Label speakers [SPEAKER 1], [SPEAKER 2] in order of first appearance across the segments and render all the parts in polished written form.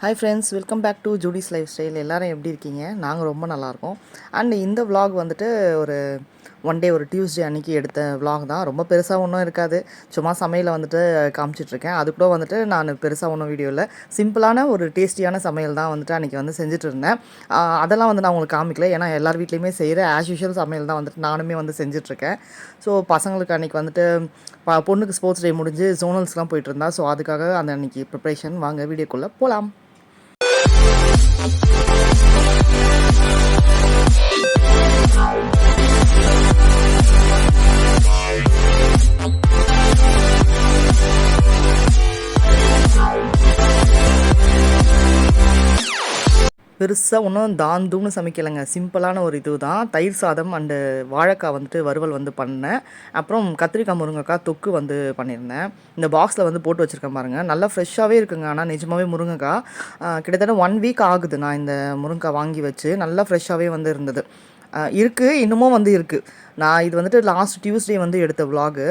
[SPEAKER 1] Hi friends, welcome back to Judy's lifestyle. எல்லோரும் எப்படி இருக்கீங்க? நாங்கள் ரொம்ப நல்லாயிருக்கோம். அண்ட் இந்த vlog வந்துட்டு ஒரு ஒன் டே ஒரு டியூஸ்டே அன்றைக்கி எடுத்த vlog தான். ரொம்ப பெருசாக ஒன்றும் இருக்காது. சும்மா சமையலை வந்துட்டு காமிச்சிட்ருக்கேன். அது கூட வந்துட்டு நான் பெருசாக ஒன்றும் வீடியோ இல்லை. சிம்பிளான ஒரு டேஸ்டியான சமையல் தான் வந்துட்டு அன்றைக்கி வந்து செஞ்சுட்டு இருந்தேன். அதெல்லாம் வந்து நான் உங்களுக்கு காமிக்கல. ஏன்னா எல்லார் வீட்லேயுமே செய்கிற ஆஸ் யூஷுவல் சமையல் தான் வந்துட்டு நானுமே வந்து செஞ்சிட்ருக்கேன். ஸோ பசங்களுக்கு அன்றைக்கி வந்துட்டு பொண்ணுக்கு ஸ்போர்ட்ஸ் டே முடிஞ்சு ஜோனல்ஸ்லாம் போயிட்டு இருந்தா. ஸோ அதுக்காக அந்த அன்றைக்கி ப்ரிப்ரேஷன். வாங்க வீடியோக்குள்ளே போகலாம். பெருசாக ஒன்றும் தூம்னு சமைக்கலைங்க. சிம்பிளான ஒரு இது தான். தயிர் சாதம் அண்டு வாழைக்காய் வந்துட்டு வறுவல் வந்து பண்ணேன். அப்புறம் கத்திரிக்காய் முருங்கைக்காய் தொக்கு வந்து பண்ணியிருந்தேன். இந்த பாக்ஸில் வந்து போட்டு வச்சுருக்கேன் பாருங்கள். நல்லா ஃப்ரெஷ்ஷாகவே இருக்குங்க. ஆனால் நிஜமாகவே முருங்கைக்காய் கிட்டத்தட்ட 1 வீக் ஆகுது நான் இந்த முருங்கைக்காய் வாங்கி வச்சு. நல்லா ஃப்ரெஷ்ஷாகவே வந்து இருந்தது. இருக்குது, இன்னமும் வந்து இருக்குது. நான் இது வந்துட்டு லாஸ்ட் டியூஸ்டே வந்து எடுத்த விலாகு.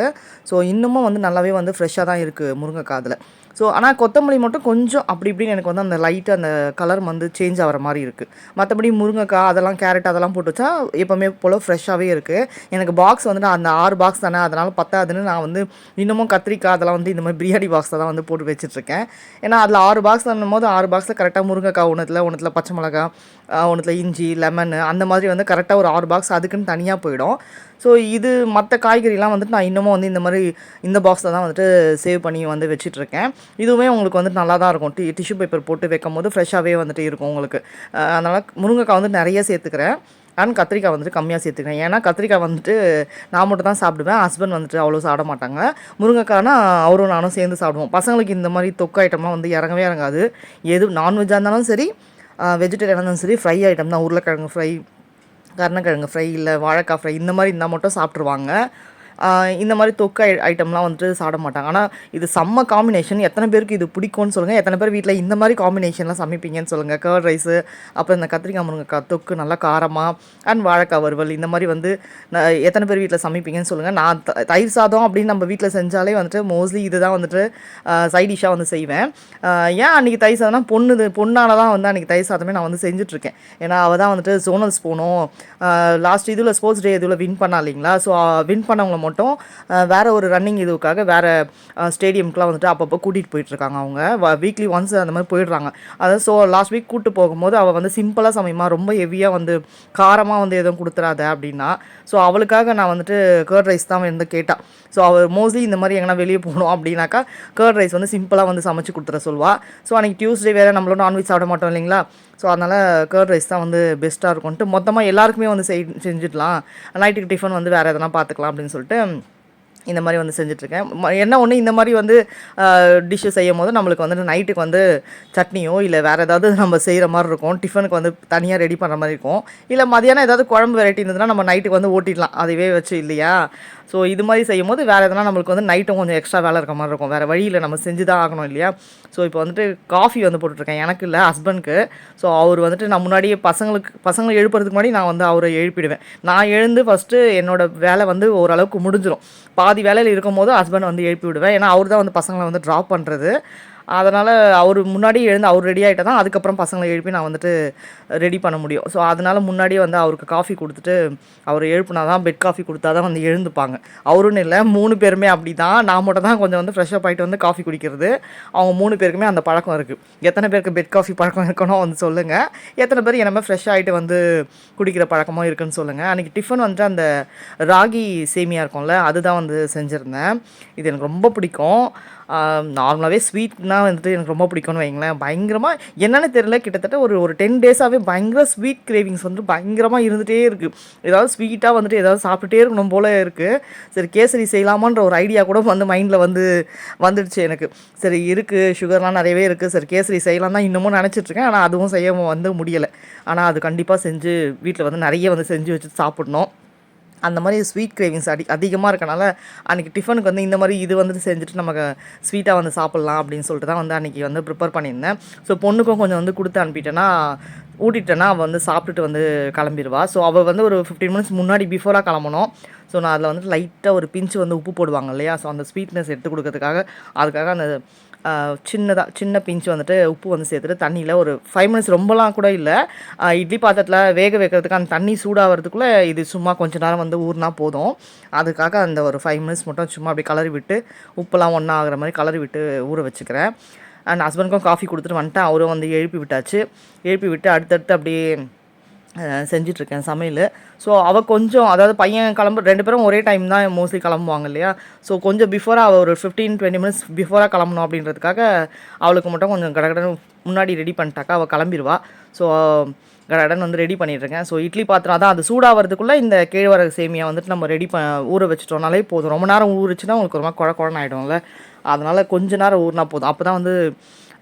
[SPEAKER 1] ஸோ இன்னமும் வந்து நல்லாவே வந்து ஃப்ரெஷ்ஷாக தான் இருக்குது முருங்கைக்காய் அதில். ஸோ ஆனால் கொத்தமல்லி மட்டும் கொஞ்சம் அப்படி இப்படின்னு எனக்கு வந்து அந்த லைட்டு அந்த கலர் வந்து சேஞ்ச் ஆகிற மாதிரி இருக்குது. மற்றபடி முருங்கைக்காய் அதெல்லாம் கேரட் அதெல்லாம் போட்டு வச்சா எப்போவுமே போல் ஃப்ரெஷ்ஷாகவே இருக்குது. எனக்கு பாக்ஸ் வந்துட்டு அந்த 6 பாக்ஸ் தானே, அதனால் பத்தாதுன்னு நான் வந்து இன்னமும் கத்திரிக்காய் அதெல்லாம் வந்து இந்த மாதிரி பிரியாணி பாக்ஸில் தான் வந்து போட்டு வச்சிட்ருக்கேன். ஏன்னா அதில் 6 பாக்ஸ் போது 6 பாக்ஸில் கரெக்டாக முருங்கைக்காய் ஒன்றுத்தில் பச்சை மிளகா, ஒன்றுத்தில் இஞ்சி, லெமனு அந்த மாதிரி வந்து கரெக்டாக ஒரு 6 பாக்ஸ் அதுக்குன்னு தனியாக போயிடும். ஸோ இது மற்ற காய்கறிலாம் வந்துட்டு நான் இன்னமும் வந்து இந்த மாதிரி இந்த பாக்ஸில் தான் வந்துட்டு சேவ் பண்ணி வந்து வச்சிட்ருக்கேன். இதுவுமே உங்களுக்கு வந்துட்டு நல்லா தான் இருக்கும். டிஷ்யூ பேப்பர் போட்டு வைக்கும் போது ஃப்ரெஷ்ஷாகவே வந்துட்டு இருக்கும் உங்களுக்கு. அதனால் முருங்கைக்காய் வந்து நிறைய சேர்த்துக்கிறேன். அண்ட் கத்திரிக்காய் வந்துட்டு கம்மியாக சேர்த்துக்கிறேன். ஏன்னா கத்திரிக்காய் வந்துட்டு நான் மட்டும் தான் சாப்பிடுவேன். ஹஸ்பண்ட் வந்துட்டு அவ்வளோ சாப்பிட மாட்டாங்க. முருங்கைக்காய்னா அவரும் நானும் சேர்ந்து சாப்பிடுவோம். பசங்களுக்கு இந்த மாதிரி தொக்கு ஐட்டம்லாம் வந்து இறங்கவே இறங்காது. எது நான்வெஜ்ஜாக இருந்தாலும் சரி, வெஜிடேரியனாக இருந்தாலும் சரி, ஃப்ரை ஐட்டம் தான். உருளைக்கிழங்கு ஃப்ரை, கருணக்கிழங்கு ஃப்ரை, இல்லை வாழைக்காய் ஃப்ரை இந்த மாதிரி இருந்தால் மட்டும் சாப்பிட்ருவாங்க. இந்த மாதிரி தொக்கு ஐட்டம்லாம் வந்துட்டு சாப்பிட மாட்டாங்க. ஆனால் இது செம்ம காம்பினேஷன். எத்தனை பேருக்கு இது பிடிக்கும்னு சொல்லுங்கள். எத்தனை பேர் வீட்டில் இந்த மாதிரி காம்பினேஷன்லாம் சமைப்பீங்கன்னு சொல்லுங்கள். கர்ட் ரைஸு, அப்புறம் இந்த கத்திரிக்காய் முருங்கைக்காய் தொக்கு நல்லா காரமாக, அண்ட் வாழைக்காய் வறுவல் இந்த மாதிரி வந்து எத்தனை பேர் வீட்டில் சமைப்பீங்கன்னு சொல்லுங்கள். நான் தயிர் சாதம் அப்படின்னு நம்ம வீட்டில் செஞ்சாலே வந்துட்டு மோஸ்ட்லி இது தான் வந்துட்டு சைட் டிஷ்ஷாக வந்து செய்வேன். ஏன் அன்றைக்கி தயிர் சாதம்னா பொண்ணால் தான் வந்து அன்றைக்கி தயிர் சாதமே நான் வந்து செஞ்சுட்ருக்கேன். ஏன்னா அவள் தான் வந்துட்டு ஜோனல்ஸ் போகணும். லாஸ்ட் இதில் ஸ்போர்ட்ஸ் டே இதில் வின் பண்ணா இல்லைங்களா. ஸோ வின் பண்ணவங்கள மட்டும் வேறு ஒரு ரன்னிங் இதுக்காக வேறு ஸ்டேடியம்க்குலாம் வந்துட்டு அப்பப்போ கூட்டிகிட்டு போயிட்டுருக்காங்க. அவங்க வீக்லி ஒன்ஸ் அந்த மாதிரி போயிடுறாங்க. அதாவது ஸோ லாஸ்ட் வீக் கூப்பிட்டு போகும்போது அவள் வந்து சிம்பிளாக சமைமா, ரொம்ப ஹெவியாக வந்து காரமாக வந்து எதுவும் கொடுத்துறாத அப்படின்னா. ஸோ அவளுக்காக நான் வந்துட்டு கர்ட் ரைஸ் தான் வந்து கேட்டாள். ஸோ அவள் மோஸ்ட்லி இந்த மாதிரி எங்கன்னா வெளியே போகணும் அப்படின்னாக்கா கர்ட் ரைஸ் வந்து சிம்பிளாக வந்து சமைச்சு கொடுத்துட சொல்லுவாள். ஸோ அன்றைக்கி டியூஸ்டே வேறு நம்மளும் நான்வெஜ் சாப்பிட மாட்டோம் இல்லைங்களா. ஸோ அதனால் கர்ட் ரைஸ் தான் வந்து பெஸ்ட்டாக இருக்கும்ன்ட்டு மொத்தமாக எல்லாருக்குமே வந்து செஞ்சிடலாம். நைட்டுக்கு டிஃபன் வந்து வேறு எதனா பார்த்துக்கலாம் அப்படின்னு சொல்லிட்டு இந்த மாதிரி வந்து செஞ்சிட்ருக்கேன். என்ன ஒன்று, இந்த மாதிரி வந்து டிஷ்ஷு செய்யும் போது நம்மளுக்கு வந்துட்டு நைட்டுக்கு வந்து சட்னியோ இல்லை வேறு ஏதாவது நம்ம செய்கிற மாதிரி இருக்கும். டிஃபனுக்கு வந்து தனியாக ரெடி பண்ணுற மாதிரி இருக்கும். இல்லை மதியானம் ஏதாவது குழம்பு வெரைட்டி இருந்ததுன்னா நம்ம நைட்டுக்கு வந்து ஓட்டிடலாம் அதுவே வச்சு இல்லையா. ஸோ இது மாதிரி செய்யும் போது வேறு எதனா நம்மளுக்கு வந்து நைட்டும் கொஞ்சம் எக்ஸ்ட்ரா வேலை இருக்க மாதிரி இருக்கும். வேறு வழியில் நம்ம செஞ்சு தான் ஆகணும் இல்லையா. ஸோ இப்போ வந்துட்டு காஃபி வந்து போட்டுட்ருக்கேன். எனக்கு இல்லை, ஹஸ்பண்ட்க்கு. ஸோ அவர் வந்துட்டு நான் முன்னாடியே பசங்களை எழுப்புறதுக்கு முன்னாடி நான் வந்து அவரை எழுப்பிடுவேன். நான் எழுந்து ஃபஸ்ட்டு என்னோடய வேலை வந்து ஓரளவுக்கு முடிஞ்சிடும். பாதி வேலையில் இருக்கும் போது ஹஸ்பண்ட் வந்து எழுப்பி விடுவேன். ஏன்னா அவர் தான் வந்து பசங்களை வந்து ட்ராப் பண்ணுறது. அதனால் அவர் முன்னாடியே எழுந்து அவர் ரெடி ஆகிட்டா தான் அதுக்கப்புறம் பசங்களை எழுப்பி நான் வந்துட்டு ரெடி பண்ண முடியும். ஸோ அதனால் முன்னாடியே வந்து அவருக்கு காஃபி கொடுத்துட்டு அவர் எழுப்புனா தான், பெட் காஃபி கொடுத்தா தான் வந்து எழுந்துப்பாங்க. அவருன்னு இல்லை, 3 பேருமே அப்படி தான். நான் மட்டும் தான் கொஞ்சம் வந்து ஃப்ரெஷ்ஷப் ஆகிட்டு வந்து காஃபி குடிக்கிறது. அவங்க 3 பேருக்குமே அந்த பழக்கம் இருக்குது. எத்தனை பேருக்கு பெட் காஃபி பழக்கம் இருக்கணும் வந்து சொல்லுங்கள். எத்தனை பேர் என்னமே ஃப்ரெஷ் ஆகிட்டு வந்து குடிக்கிற பழக்கமும் இருக்குதுன்னு சொல்லுங்கள். அன்றைக்கி டிஃபன் வந்துட்டு அந்த ராகி சேமியா இருக்கும்ல, அதுதான் வந்து செஞ்சுருந்தேன். இது எனக்கு ரொம்ப பிடிக்கும். நார்மலாகவே ஸ்வீட்னா வந்துட்டு எனக்கு ரொம்ப பிடிக்கும்னு வைங்களேன். பயங்கரமாக என்னென்னு தெரியல, கிட்டத்தட்ட ஒரு 10 டேஸாகவே பயங்கர ஸ்வீட் கிரேவிங்ஸ் வந்துட்டு பயங்கரமாக இருந்துகிட்டே இருக்குது. ஏதாவது ஸ்வீட்டாக வந்துட்டு ஏதாவது சாப்பிட்டுட்டே இருக்கணும் போல் இருக்குது. சரி கேசரி செய்யலாமான்ற ஒரு ஐடியா கூட வந்து மைண்டில் வந்துடுச்சு எனக்கு. சரி இருக்குது, சுகர்லாம் நிறையவே இருக்குது, சரி கேசரி செய்யலாம் தான் இன்னமும் நினச்சிட்ருக்கேன். ஆனால் அதுவும் செய்ய வந்து முடியலை. ஆனால் அது கண்டிப்பாக செஞ்சு வீட்டில் வந்து நிறைய வந்து செஞ்சு வச்சு சாப்பிட்ணும். அந்த மாதிரி ஸ்வீட் கிரேவிங்ஸ் அதிகமாக இருக்கனால அன்றைக்கி டிஃபனுக்கு வந்து இந்த மாதிரி இது வந்துட்டு செஞ்சுட்டு நமக்கு ஸ்வீட்டாக வந்து சாப்பிட்லாம் அப்படின்னு சொல்லிட்டு தான் வந்து அன்றைக்கி வந்து ப்ரிப்பேர் பண்ணியிருந்தேன். ஸோ பொண்ணுக்கும் கொஞ்சம் வந்து கொடுத்து அனுப்பிட்டேன்னா, ஊட்டிட்டேன்னா அவள் வந்து சாப்பிட்டுட்டு வந்து கிளம்பிடுவா. ஸோ அவள் வந்து ஒரு 15 மினிட்ஸ் முன்னாடி பிஃபோராக கிளம்பணும். ஸோ நான் அதில் வந்து லைட்டாக ஒரு பிஞ்சு வந்து உப்பு போடுவாங்க இல்லையா. ஸோ அந்த ஸ்வீட்னஸ் எடுத்து கொடுக்கறதுக்காக அதுக்காக அந்த சின்ன பிஞ்சு வந்துட்டு உப்பு வந்து சேர்த்துட்டு தண்ணியில் ஒரு 5 மினிட்ஸ் ரொம்பலாம் கூட இல்லை. இட்லி பாத்திரத்தில் வேக வைக்கிறதுக்கு அந்த தண்ணி சூடாகிறதுக்குள்ளே இது சும்மா கொஞ்ச நேரம் வந்து ஊறினா போதும். அதுக்காக அந்த ஒரு 5 மினிட்ஸ் மட்டும் சும்மா அப்படி கலரி விட்டு உப்புலாம் ஒன்றா ஆகிற மாதிரி கலரி விட்டு ஊற வச்சுக்கிறேன். அண்ட் ஹஸ்பண்டுக்கும் காஃபி கொடுத்துட்டு வந்துட்டேன். அவரும் வந்து எழுப்பி விட்டாச்சு. எழுப்பி விட்டு அடுத்தடுத்து அப்படியே செஞ்சிட்ருக்கேன் சமையல். ஸோ அவள் கொஞ்சம் அதாவது பையன் 2 பேரும் ஒரே டைம் தான் மோஸ்ட்லி கிளம்புவாங்க இல்லையா. ஸோ கொஞ்சம் பிஃபோராக அவள் ஒரு 15-20 மினிட்ஸ் பிஃபோராக கிளம்பணும் அப்படின்றதுக்காக அவளுக்கு மட்டும் கொஞ்சம் கடகடன்னு முன்னாடி ரெடி பண்ணிட்டாக்கா அவள் கிளம்பிடுவா. ஸோ கடகடன் வந்து ரெடி பண்ணிட்டுருக்கேன். ஸோ இட்லி பாத்திரம் தான் அது சூடாகிறதுக்குள்ளே இந்த கேழ்வரகு சேமியா வந்துட்டு நம்ம ஊற வச்சிட்டோம்னாலே போதும். ரொம்ப நேரம் ஊறிச்சுன்னா உங்களுக்கு ஒரு மாதிரி குழன்னு ஆகிடும்ல. அதனால் கொஞ்ச நேரம் ஊறினா போதும். அப்போ தான் வந்து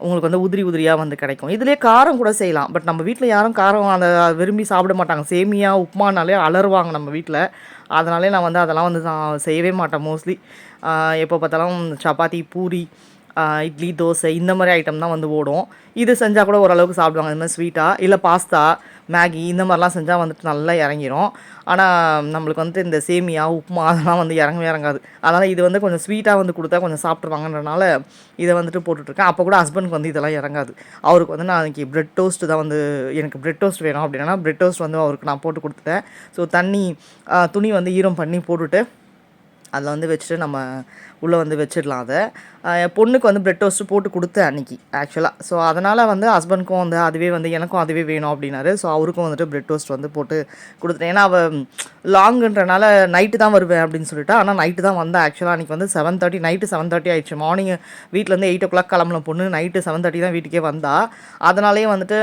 [SPEAKER 1] உங்களுக்கு வந்து உதிரியாக வந்து கிடைக்கும். இதுலேயே காரம் கூட செய்யலாம். பட் நம்ம வீட்டில் யாரும் காரம் அதை விரும்பி சாப்பிட மாட்டாங்க. சேமியா உப்புமானாலே அலறுவாங்க நம்ம வீட்டில். அதனாலே நான் வந்து அதெல்லாம் வந்து நான் செய்யவே மாட்டேன் மோஸ்ட்லி. எப்போ பார்த்தாலும் சப்பாத்தி, பூரி, இட்லி, தோசை இந்த மாதிரி ஐட்டம் தான் வந்து ஓடும். இது செஞ்சால் கூட ஓரளவுக்கு சாப்பிடுவாங்க. இந்த மாதிரி ஸ்வீட்டாக இல்லை பாஸ்தா, மேகி இந்த மாதிரிலாம் செஞ்சால் வந்துட்டு நல்லா இறங்கிரும். ஆனால் நம்மளுக்கு வந்துட்டு இந்த சேமியா, உப்புமா அதெல்லாம் வந்து இறங்கவே இறங்காது. அதனால் இது வந்து கொஞ்சம் ஸ்வீட்டாக வந்து கொடுத்தா கொஞ்சம் சாப்பிட்ருவாங்கன்றனால இதை வந்துட்டு போட்டுட்ருக்கேன். அப்போ கூட ஹஸ்பண்டுக்கு வந்து இதெல்லாம் இறங்காது. அவருக்கு வந்து நான் இன்றைக்கி ப்ரெட் டோஸ்ட்டு தான் வந்து எனக்கு ப்ரெட் டோஸ்ட் வேணும் அப்படின்னா ப்ரெட் டோஸ்ட் வந்து அவருக்கு நான் போட்டு கொடுத்துட்டேன். ஸோ துணி வந்து ஈரம் பண்ணி போட்டுட்டு அதில் வந்து வச்சுட்டு நம்ம உள்ளே வந்து வச்சிடலாம். அதை என் பொண்ணுக்கு வந்து ப்ரெட் டோஸ்ட்டு போட்டு கொடுத்தேன் அன்றைக்கி ஆக்சுவலாக. ஸோ அதனால் வந்து ஹஸ்பண்டுக்கும் வந்து அதுவே வந்து எனக்கும் அதுவே வேணும் அப்படின்னாரு. ஸோ அவருக்கும் வந்துட்டு ப்ரெட் டோஸ்ட் வந்து போட்டு கொடுத்துட்டேன். ஏன்னா அவள் லாங்குன்றனால நைட்டு தான் வருவேன் அப்படின்னு சொல்லிட்டா. ஆனால் நைட்டு தான் வந்தேன். ஆக்சுவலாக அன்றைக்கி வந்து 7:30 நைட்டு 7:30 ஆயிடுச்சு. மார்னிங் வீட்டிலேருந்து 8 o'clock கிளம்புன பொண்ணு நைட்டு 7:30 தான் வீட்டுக்கே வந்தா. அதனாலே வந்துட்டு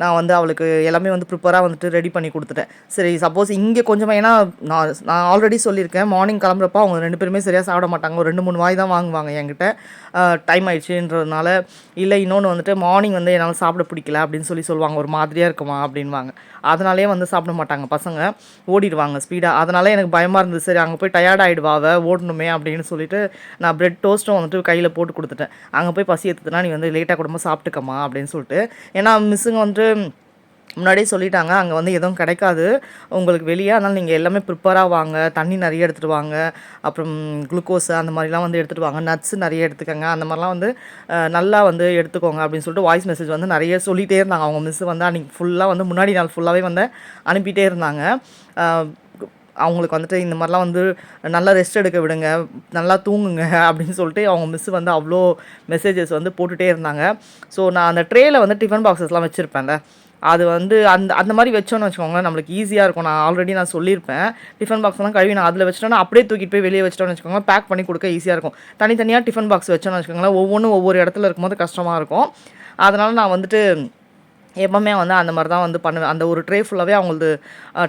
[SPEAKER 1] நான் வந்து அவளுக்கு எல்லாமே வந்து ப்ரிப்பராக வந்துட்டு ரெடி பண்ணி கொடுத்துட்டேன். சரி சப்போஸ் இங்கே கொஞ்சமாக ஏன்னா நான் ஆல்ரெடி சொல்லியிருக்கேன் மார்னிங் கிளம்புறப்ப அவங்க 2 பேருமே சரியாக சாப்பிட மாட்டாங்க. ஒரு 2-3 வாய் தான் வாங்குவாங்க என்கிட்ட. டைம் ஆயிடுச்சுன்றதுனால. இல்லை இன்னொன்று வந்துட்டு மார்னிங் வந்து என்னால் சாப்பிட பிடிக்கல அப்படின்னு சொல்லுவாங்க. ஒரு மாதிரியாக இருக்குமா அப்படின்வாங்க. அதனாலே வந்து சாப்பிட மாட்டாங்க பசங்க, ஓடிடுவாங்க ஸ்பீடாக. அதனால எனக்கு பயமாக இருந்தது. சரி அங்கே போய் டயர்ட் ஆகிடுவா ஓடணுமே அப்படின்னு சொல்லிட்டு நான் ப்ரெட் டோஸ்ட்டும் வந்துட்டு கையில் போட்டு கொடுத்துட்டேன். அங்கே போய் பசி எடுத்துனா நீ வந்து லேட்டாக கூட சாப்பிட்டுக்கம்மா அப்படின்னு சொல்லிட்டு. ஏன்னா மிஸ்ஸுங்க வந்துட்டு முன்னாடியே சொல்லிட்டாங்க அங்கே வந்து எதுவும் கிடைக்காது உங்களுக்கு வெளியே. அதனால் நீங்கள் எல்லாமே ப்ரிப்பராக வாங்க, தண்ணி நிறைய எடுத்துகிட்டு வாங்க, அப்புறம் குளுக்கோஸு அந்த மாதிரிலாம் வந்து எடுத்துகிட்டு வாங்க, நட்ஸு நிறைய எடுத்துக்கோங்க, அந்த மாதிரிலாம் வந்து நல்லா வந்து எடுத்துக்கோங்க அப்படின்னு சொல்லிட்டு வாய்ஸ் மெசேஜ் வந்து நிறைய சொல்லிகிட்டே இருந்தாங்க. அவங்க மிஸ் வந்து அன்றைக்கி ஃபுல்லாக வந்து முன்னாடி நாள் ஃபுல்லாகவே வந்து அனுப்பிட்டே இருந்தாங்க. அவங்களுக்கு வந்துட்டு இந்த மாதிரிலாம் வந்து நல்லா ரெஸ்ட் எடுக்க விடுங்க, நல்லா தூங்குங்க அப்படின்னு சொல்லிட்டு அவங்க மிஸ் வந்து அவ்வளோ மெசேஜஸ் வந்து போட்டுகிட்டே இருந்தாங்க. ஸோ நான் அந்த ட்ரேயில் வந்து டிஃபன் பாக்ஸஸ்லாம் வச்சுருப்பேன்ல, அது வந்து அந்த மாதிரி வச்சோன்னு வச்சுக்கோங்களேன் நம்மளுக்கு ஈஸியாக இருக்கும். நான் சொல்லியிருப்பேன் டிஃபன் பாக்ஸ்லாம் கழுவி நான் அதில் வச்சுட்டோன்னா அப்படியே தூக்கிட்டு போய் வெளியே வச்சிட்டோன்னு வச்சுக்கோங்களேன் பேக் பண்ணி கொடுக்க ஈஸியாக இருக்கும். தனித்தனியாக டிஃபன் பாக்ஸ் வச்சோன்னு வச்சுக்கோங்களேன் ஒவ்வொன்றும் ஒவ்வொரு இடத்துல இருக்கும்போது கஷ்டமாக இருக்கும். அதனால் நான் வந்துட்டு எப்போவுமே வந்து அந்த மாதிரி தான் வந்து பண்ணுவேன். அந்த ஒரு ட்ரே ஃபுல்லாகவே அவங்களது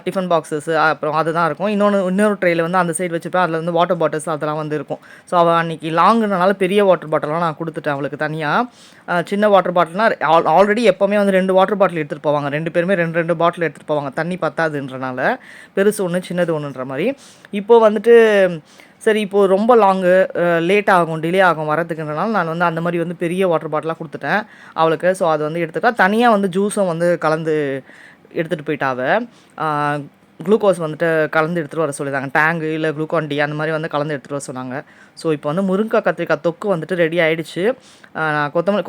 [SPEAKER 1] டிஃபன் பாக்ஸஸ் அப்புறம் அதுதான் இருக்கும். இன்னொரு ட்ரேயில் வந்து அந்த சைடு வச்சுப்பேன். அதில் வந்து வாட்டர் பாட்டில்ஸ் அதெல்லாம் வந்து இருக்கும். ஸோ அவள் அன்றைக்கி லாங்குனால பெரிய வாட்டர் பாட்டிலாம் நான் கொடுத்துட்டேன் அவளுக்கு தனியாக. சின்ன வாட்டர் பாட்டில்னால் ஆல்ரெடி எப்போவுமே வந்து 2 வாட்டர் பாட்டில் எடுத்துகிட்டு போவாங்க. 2 பேருமே 2 பாட்டில் எடுத்துகிட்டு போவாங்க. தண்ணி பத்தாதுன்றனால பெருசு ஒன்று சின்னது ஒன்றுன்ற மாதிரி. இப்போது வந்துட்டு சரி இப்போது ரொம்ப லேட் ஆகும், டிலே ஆகும் வரதுக்குன்றனால நான் வந்து அந்த மாதிரி வந்து பெரிய வாட்டர் பாட்டிலாக கொடுத்துட்டேன் அவளுக்கு. ஸோ அது வந்து எடுத்துட்டா தனியாக வந்து ஜூஸும் வந்து கலந்து எடுத்துகிட்டு போயிட்டாவ. குளுக்கோஸ் வந்துட்டு கலந்து எடுத்துகிட்டு வர சொல்லியிருந்தாங்க. டேங்கு இல்லை குளுக்கான் டி அந்த மாதிரி வந்து கலந்து எடுத்துகிட்டு வர சொன்னாங்க. ஸோ இப்போ வந்து முருங்கை கத்திரிக்காய் தொக்கு வந்துட்டு ரெடி ஆகிடுச்சு.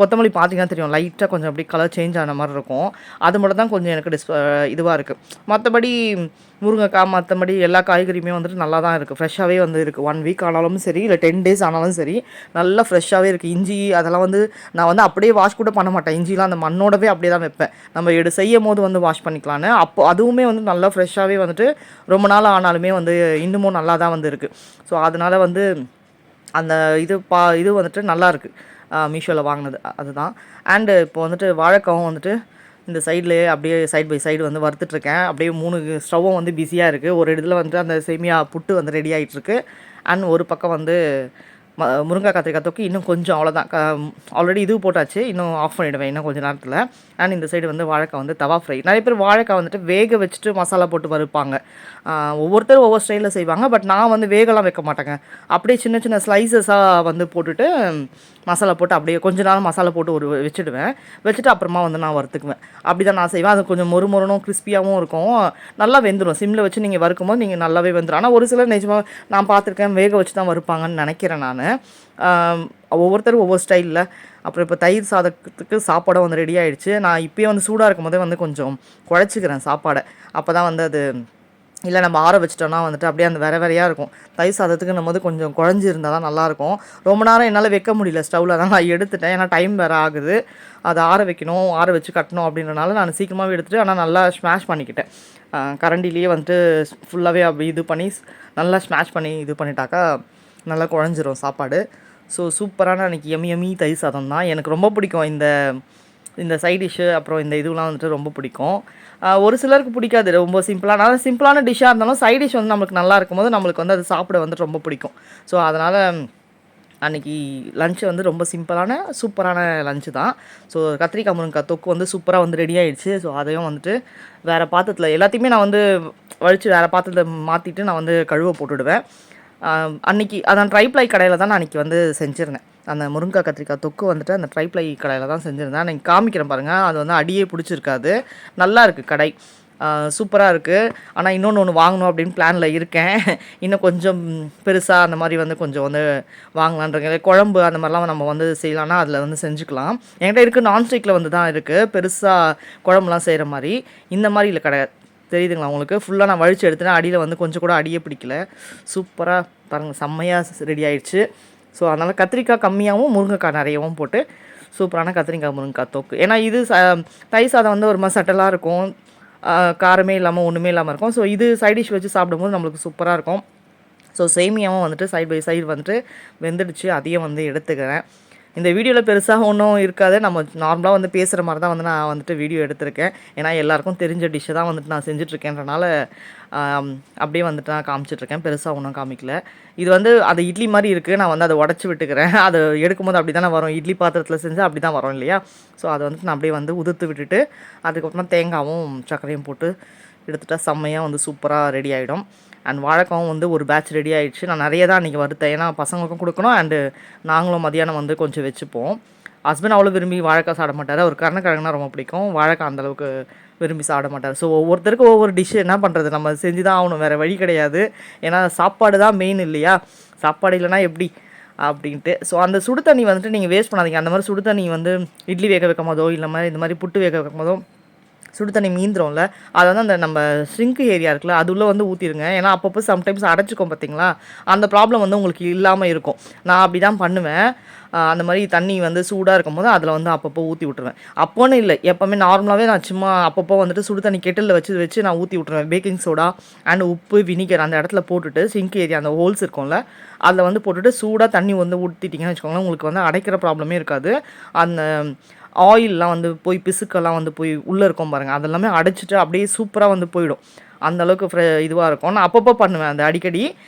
[SPEAKER 1] கொத்தமல்லி பார்த்தீங்கன்னா தெரியும் லைட்டாக கொஞ்சம் அப்படி கலர் சேஞ்ச் ஆன மாதிரி இருக்கும். அது மட்டும் தான் கொஞ்சம் எனக்கு இதுவாக இருக்குது. மற்றபடி முருங்கைக்காய் மற்றபடி எல்லா காய்கறியுமே வந்துட்டு நல்லா தான் இருக்குது. ஃப்ரெஷ்ஷாகவே வந்து இருக்குது. 1 வீக் ஆனாலும் சரி இல்லை 10 days ஆனாலும் சரி நல்லா ஃப்ரெஷ்ஷாகவே இருக்குது. இஞ்சி அதெல்லாம் வந்து நான் வந்து அப்படியே வாஷ் கூட பண்ண மாட்டேன். இஞ்சிலாம் அந்த மண்ணோடவே அப்படியே தான் வைப்பேன். நம்ம செய்யும் போது வந்து வாஷ் பண்ணிக்கலான்னு. அப்போ அதுவுமே வந்து நல்லா ஃப்ரெஷ்ஷாகவே வந்துட்டு ரொம்ப நாள் ஆனாலுமே வந்து இன்னமும் நல்லா தான் வந்து இருக்குது. ஸோ அதனால் வந்து அந்த இது வந்துட்டு நல்லாயிருக்கு. மீஷோவில் வாங்கினது அதுதான். அண்டு இப்போ வந்துட்டு வாழைக்காவும் வந்துட்டு இந்த சைட்லேயே அப்படியே சைட் பை சைடு வந்து வறுத்துட்ருக்கேன். அப்படியே 3 ஸ்டவ்வும் வந்து பிஸியாக இருக்குது. ஒரு இடத்துல வந்துட்டு அந்த சேமியா புட்டு வந்து ரெடி ஆகிட்டுருக்கு. அண்ட் ஒரு பக்கம் வந்து முருங்கை கத்திரிக்காய் தொக்கு இன்னும் கொஞ்சம் அவ்வளோதான். ஆல்ரெடி இது போட்டாச்சு, இன்னும் ஆஃப் பண்ணிவிடுவேன் இன்னும் கொஞ்சம் நேரத்தில். அண்ட் இந்த சைடு வந்து வாழைக்காய் வந்து தவா ஃப்ரை. நிறைய பேர் வாழைக்காய் வந்துட்டு வேக வச்சுட்டு மசாலா போட்டு வறுப்பாங்க. ஒவ்வொருத்தரும் ஒவ்வொரு ஸ்டைலில் செய்வாங்க. பட் நான் வந்து வேகலாம் வைக்க மாட்டேங்க. அப்படியே சின்ன சின்ன ஸ்லைசஸாக வந்து போட்டுட்டு மசாலா போட்டு அப்படியே கொஞ்ச நேரம் மசாலா போட்டு வச்சுட்டு அப்புறமா வந்து நான் வறுத்துக்குவேன். அப்படி தான் நான் செய்வேன். அது கொஞ்சம் மொறுமொறுனும் கிறிஸ்பியாகவும் இருக்கும். நல்லா வெந்துடும். சிம்மில் வச்சு நீங்கள் வறுக்கும் போது நீங்கள் நல்லாவே வெந்துடும். ஆனால் ஒரு சிலர் நிஜமாக நான் பார்த்துருக்கேன் வேக வச்சு தான் வறுப்பாங்கன்னு நினைக்கிறேன் நான். பண்ணியிருந்தேன். ஒவ்வொருத்தரும் ஒவ்வொரு ஸ்டைலில். அப்புறம் இப்போ தயிர் சாதத்துக்கு சாப்பாடும் வந்து ரெடி ஆகிடுச்சு. நான் இப்போயே வந்து சூடாக இருக்கும் போதே வந்து கொஞ்சம் குழச்சிக்கிறேன் சாப்பாடை. அப்போ தான் வந்து அது இல்லை நம்ம ஆற வச்சிட்டோன்னா வந்துட்டு அப்படியே அந்த வெறையாக இருக்கும். தயிர் சாதத்துக்கு நம்ம வந்து கொஞ்சம் குழஞ்சி இருந்தால் தான் நல்லாயிருக்கும். ரொம்ப நேரம் என்னால் வைக்க முடியல ஸ்டவ்வில், தான் நான் எடுத்துட்டேன். ஏன்னா டைம் வேறு ஆகுது. அதை ஆற வைக்கணும், ஆற வச்சு கட்டணும் அப்படின்றனால நான் சீக்கிரமாகவே எடுத்துகிட்டு ஆனால் நல்லா ஸ்மாஷ் பண்ணிக்கிட்டேன். கரண்டிலேயே வந்துட்டு ஃபுல்லாகவே அப்படி இது பண்ணி நல்லா ஸ்மாஷ் பண்ணி இது பண்ணிட்டாக்கா நல்லா குழஞ்சிரும் சாப்பாடு. ஸோ சூப்பரான அன்றைக்கி எம்மி தயிர் சாதம் தான். எனக்கு ரொம்ப பிடிக்கும் இந்த இந்த சைட் டிஷ்ஷு. அப்புறம் இந்த இதுவெலாம் வந்துட்டு ரொம்ப பிடிக்கும். ஒரு சிலருக்கு பிடிக்காது, ரொம்ப சிம்பிளான டிஷ்ஷாக இருந்தாலும் சைட் டிஷ் வந்து நம்மளுக்கு நல்லா இருக்கும்போது நம்மளுக்கு வந்து அது சாப்பிட வந்துட்டு ரொம்ப பிடிக்கும். ஸோ அதனால் அன்றைக்கி லன்ச்சு வந்து ரொம்ப சிம்பிளான சூப்பரான லன்ச்சு தான். ஸோ கத்திரிக்காய் முருங்கைக்காய் தொக்கு வந்து சூப்பராக வந்து ரெடி ஆகிடுச்சு. ஸோ அதையும் வந்துட்டு வேறு பாத்திரத்தில் எல்லாத்தையுமே நான் வந்து வலித்து வேறு பாத்திரத்தில் மாற்றிட்டு நான் வந்து கழுவ போட்டுவிடுவேன். அன்றைக்கி அதான் ட்ரைப்ளை கடையில் தான் நான் அன்றைக்கி வந்து செஞ்சுருந்தேன். அந்த முருங்கைக்காய் கத்திரிக்காய் தொக்கு வந்துட்டு அந்த ட்ரைப்ளை கடையில் தான் செஞ்சுருந்தேன். நான் காமிக்கிறேன் பாருங்கள். அது வந்து அடியே பிடிச்சிருக்காது. நல்லா இருக்குது கடை, சூப்பராக இருக்குது. ஆனால் ஒன்று வாங்கணும் அப்படின்னு பிளானில் இருக்கேன். இன்னும் கொஞ்சம் பெருசாக அந்த மாதிரி வந்து கொஞ்சம் வந்து வாங்கலான்றங்க. குழம்பு அந்த மாதிரிலாம் நம்ம வந்து செய்யலான்னா அதில் வந்து செஞ்சுக்கலாம். என்கிட்ட இருக்குது, நான்ஸ்டிக்கில் வந்து தான் இருக்குது, பெருசாக குழம்புலாம் செய்கிற மாதிரி. இந்த மாதிரி இல்லை கிடையாது, தெரியுதுங்களா உங்களுக்கு? ஃபுல்லாக நான் வழித்து எடுத்துட்டேன். அடியில் வந்து கொஞ்சம் கூட அடியே பிடிக்கல. சூப்பராக பாருங்கள், செம்மையாக ரெடி ஆகிடுச்சு. ஸோ அதனால் கத்திரிக்காய் கம்மியாகவும் முருங்கைக்காய் நிறையவும் போட்டு சூப்பரான கத்திரிக்காய் முருங்கைக்காய் தொக்கு. ஏன்னா இது தயிர் சாதம் வந்து ஒரு மாதிரி சட்டலாக இருக்கும், காரமே இல்லாமல் ஒன்றுமே இல்லாமல் இருக்கும். ஸோ இது சைட் டிஷ் வச்சு சாப்பிடும்போது நம்மளுக்கு சூப்பராக இருக்கும். ஸோ சேமியாவும் வந்துட்டு சைட் பை சைடு வந்துட்டு வெந்துடுச்சு, அதையும் வந்து எடுத்துக்கிறேன். இந்த வீடியோவில் பெருசாக ஒன்றும் இருக்காது, நம்ம நார்மலாக வந்து பேசுகிற மாதிரி தான் வந்து நான் வந்துட்டு வீடியோ எடுத்திருக்கேன். ஏன்னா எல்லாேருக்கும் தெரிஞ்ச டிஷ்ஷை தான் வந்துட்டு நான் செஞ்சிட்ருக்கேன்றனால அப்படியே வந்துட்டு நான் காமிச்சிட்ருக்கேன், பெருசாக ஒன்றும் காமிக்கல. இது வந்து அது இட்லி மாதிரி இருக்குது, நான் வந்து அதை உடச்சி விட்டுக்கிறேன். அதை எடுக்கும்போது அப்படி தானே வரும், இட்லி பாத்திரத்தில் செஞ்சால் அப்படி தான் வரும் இல்லையா? ஸோ அதை வந்துட்டு நான் அப்படியே வந்து உதுத்து விட்டுட்டு அதுக்கப்புறம் தேங்காயும் சர்க்கரையும் போட்டு எடுத்துகிட்டா செம்மையாக வந்து சூப்பராக ரெடி ஆகிடும். அண்ட் வாழைக்காவும் வந்து ஒரு பேட்ச் ரெடி ஆகிடுச்சு. நான் நிறைய தான் அன்றைக்கி வறுத்தேன், ஏன்னா பசங்களுக்கும் கொடுக்கணும், அண்டு நாங்களும் மதியானம் வந்து கொஞ்சம் வச்சுப்போம். ஹஸ்பண்ட் அவ்வளோ விரும்பி வாழைக்காய் சாப்பிட மாட்டார், அவர் கருணக்கிழங்குனா ரொம்ப பிடிக்கும், வாழைக்காய் அந்தளவுக்கு விரும்பி சாப்பிட மாட்டார். ஸோ ஒவ்வொருத்தருக்கும் ஒவ்வொரு டிஷ்ஷு என்ன பண்ணுறது, நம்ம செஞ்சு தான் ஆகணும், வேறு வழி கிடையாது. ஏன்னா சாப்பாடு தான் மெயின் இல்லையா? சாப்பாடு இல்லைனா எப்படி அப்படின்ட்டு. ஸோ அந்த சுடு தண்ணி வந்துட்டு நீங்கள் வேஸ்ட் பண்ணாதீங்க. அந்த மாதிரி சுடு தண்ணி வந்து இட்லி வேக வைக்கும் போதோ இல்லை மாதிரி இந்த மாதிரி புட்டு வேக வைக்கும் போதோ சுடு தண்ணி மீந்துரும்ல, அதை வந்து அந்த நம்ம ஷ்ரிங்க் ஏரியா இருக்குல்ல அது உள்ளே வந்து ஊற்றிடுங்க. ஏன்னா அப்பப்போ சம்டைம்ஸ் அடைச்சிக்கும் பார்த்தீங்களா, அந்த ப்ராப்ளம் வந்து உங்களுக்கு இல்லாமல் இருக்கும். நான் அப்படி தான் பண்ணுவேன். அந்த மாதிரி தண்ணி வந்து சூடாக இருக்கும் போது அதில் வந்து அப்பப்போ ஊற்றி விட்ருவேன். அப்போன்னு இல்லை, எப்போவுமே நார்மலாகவே நான் சும்மா அப்பப்போ வந்துட்டு சுடு தண்ணி கெட்டிலில் வச்சு நான் ஊற்றி விட்ருவேன். பேக்கிங் சோடா அண்ட் உப்பு வினிகர் அந்த இடத்துல போட்டுட்டு சிங்க் ஏரியா அந்த ஹோல்ஸ் இருக்கும்ல அதில் வந்து போட்டுட்டு சூடாக தண்ணி வந்து ஊற்றிட்டிங்கன்னு வச்சுக்கோங்களேன், உங்களுக்கு வந்து அடைக்கிற ப்ராப்ளமே இருக்காது. அந்த ஆயிலெலாம் வந்து போய் பிசுக்கெல்லாம் வந்து போய் உள்ளே இருக்கும் பாருங்கள், அதெல்லாமே அடைச்சிட்டு அப்படியே சூப்பராக வந்து போயிடும். அந்தளவுக்கு இதுவாக இருக்கும். நான் அப்பப்போ பண்ணுவேன் அந்த அடிக்கடி.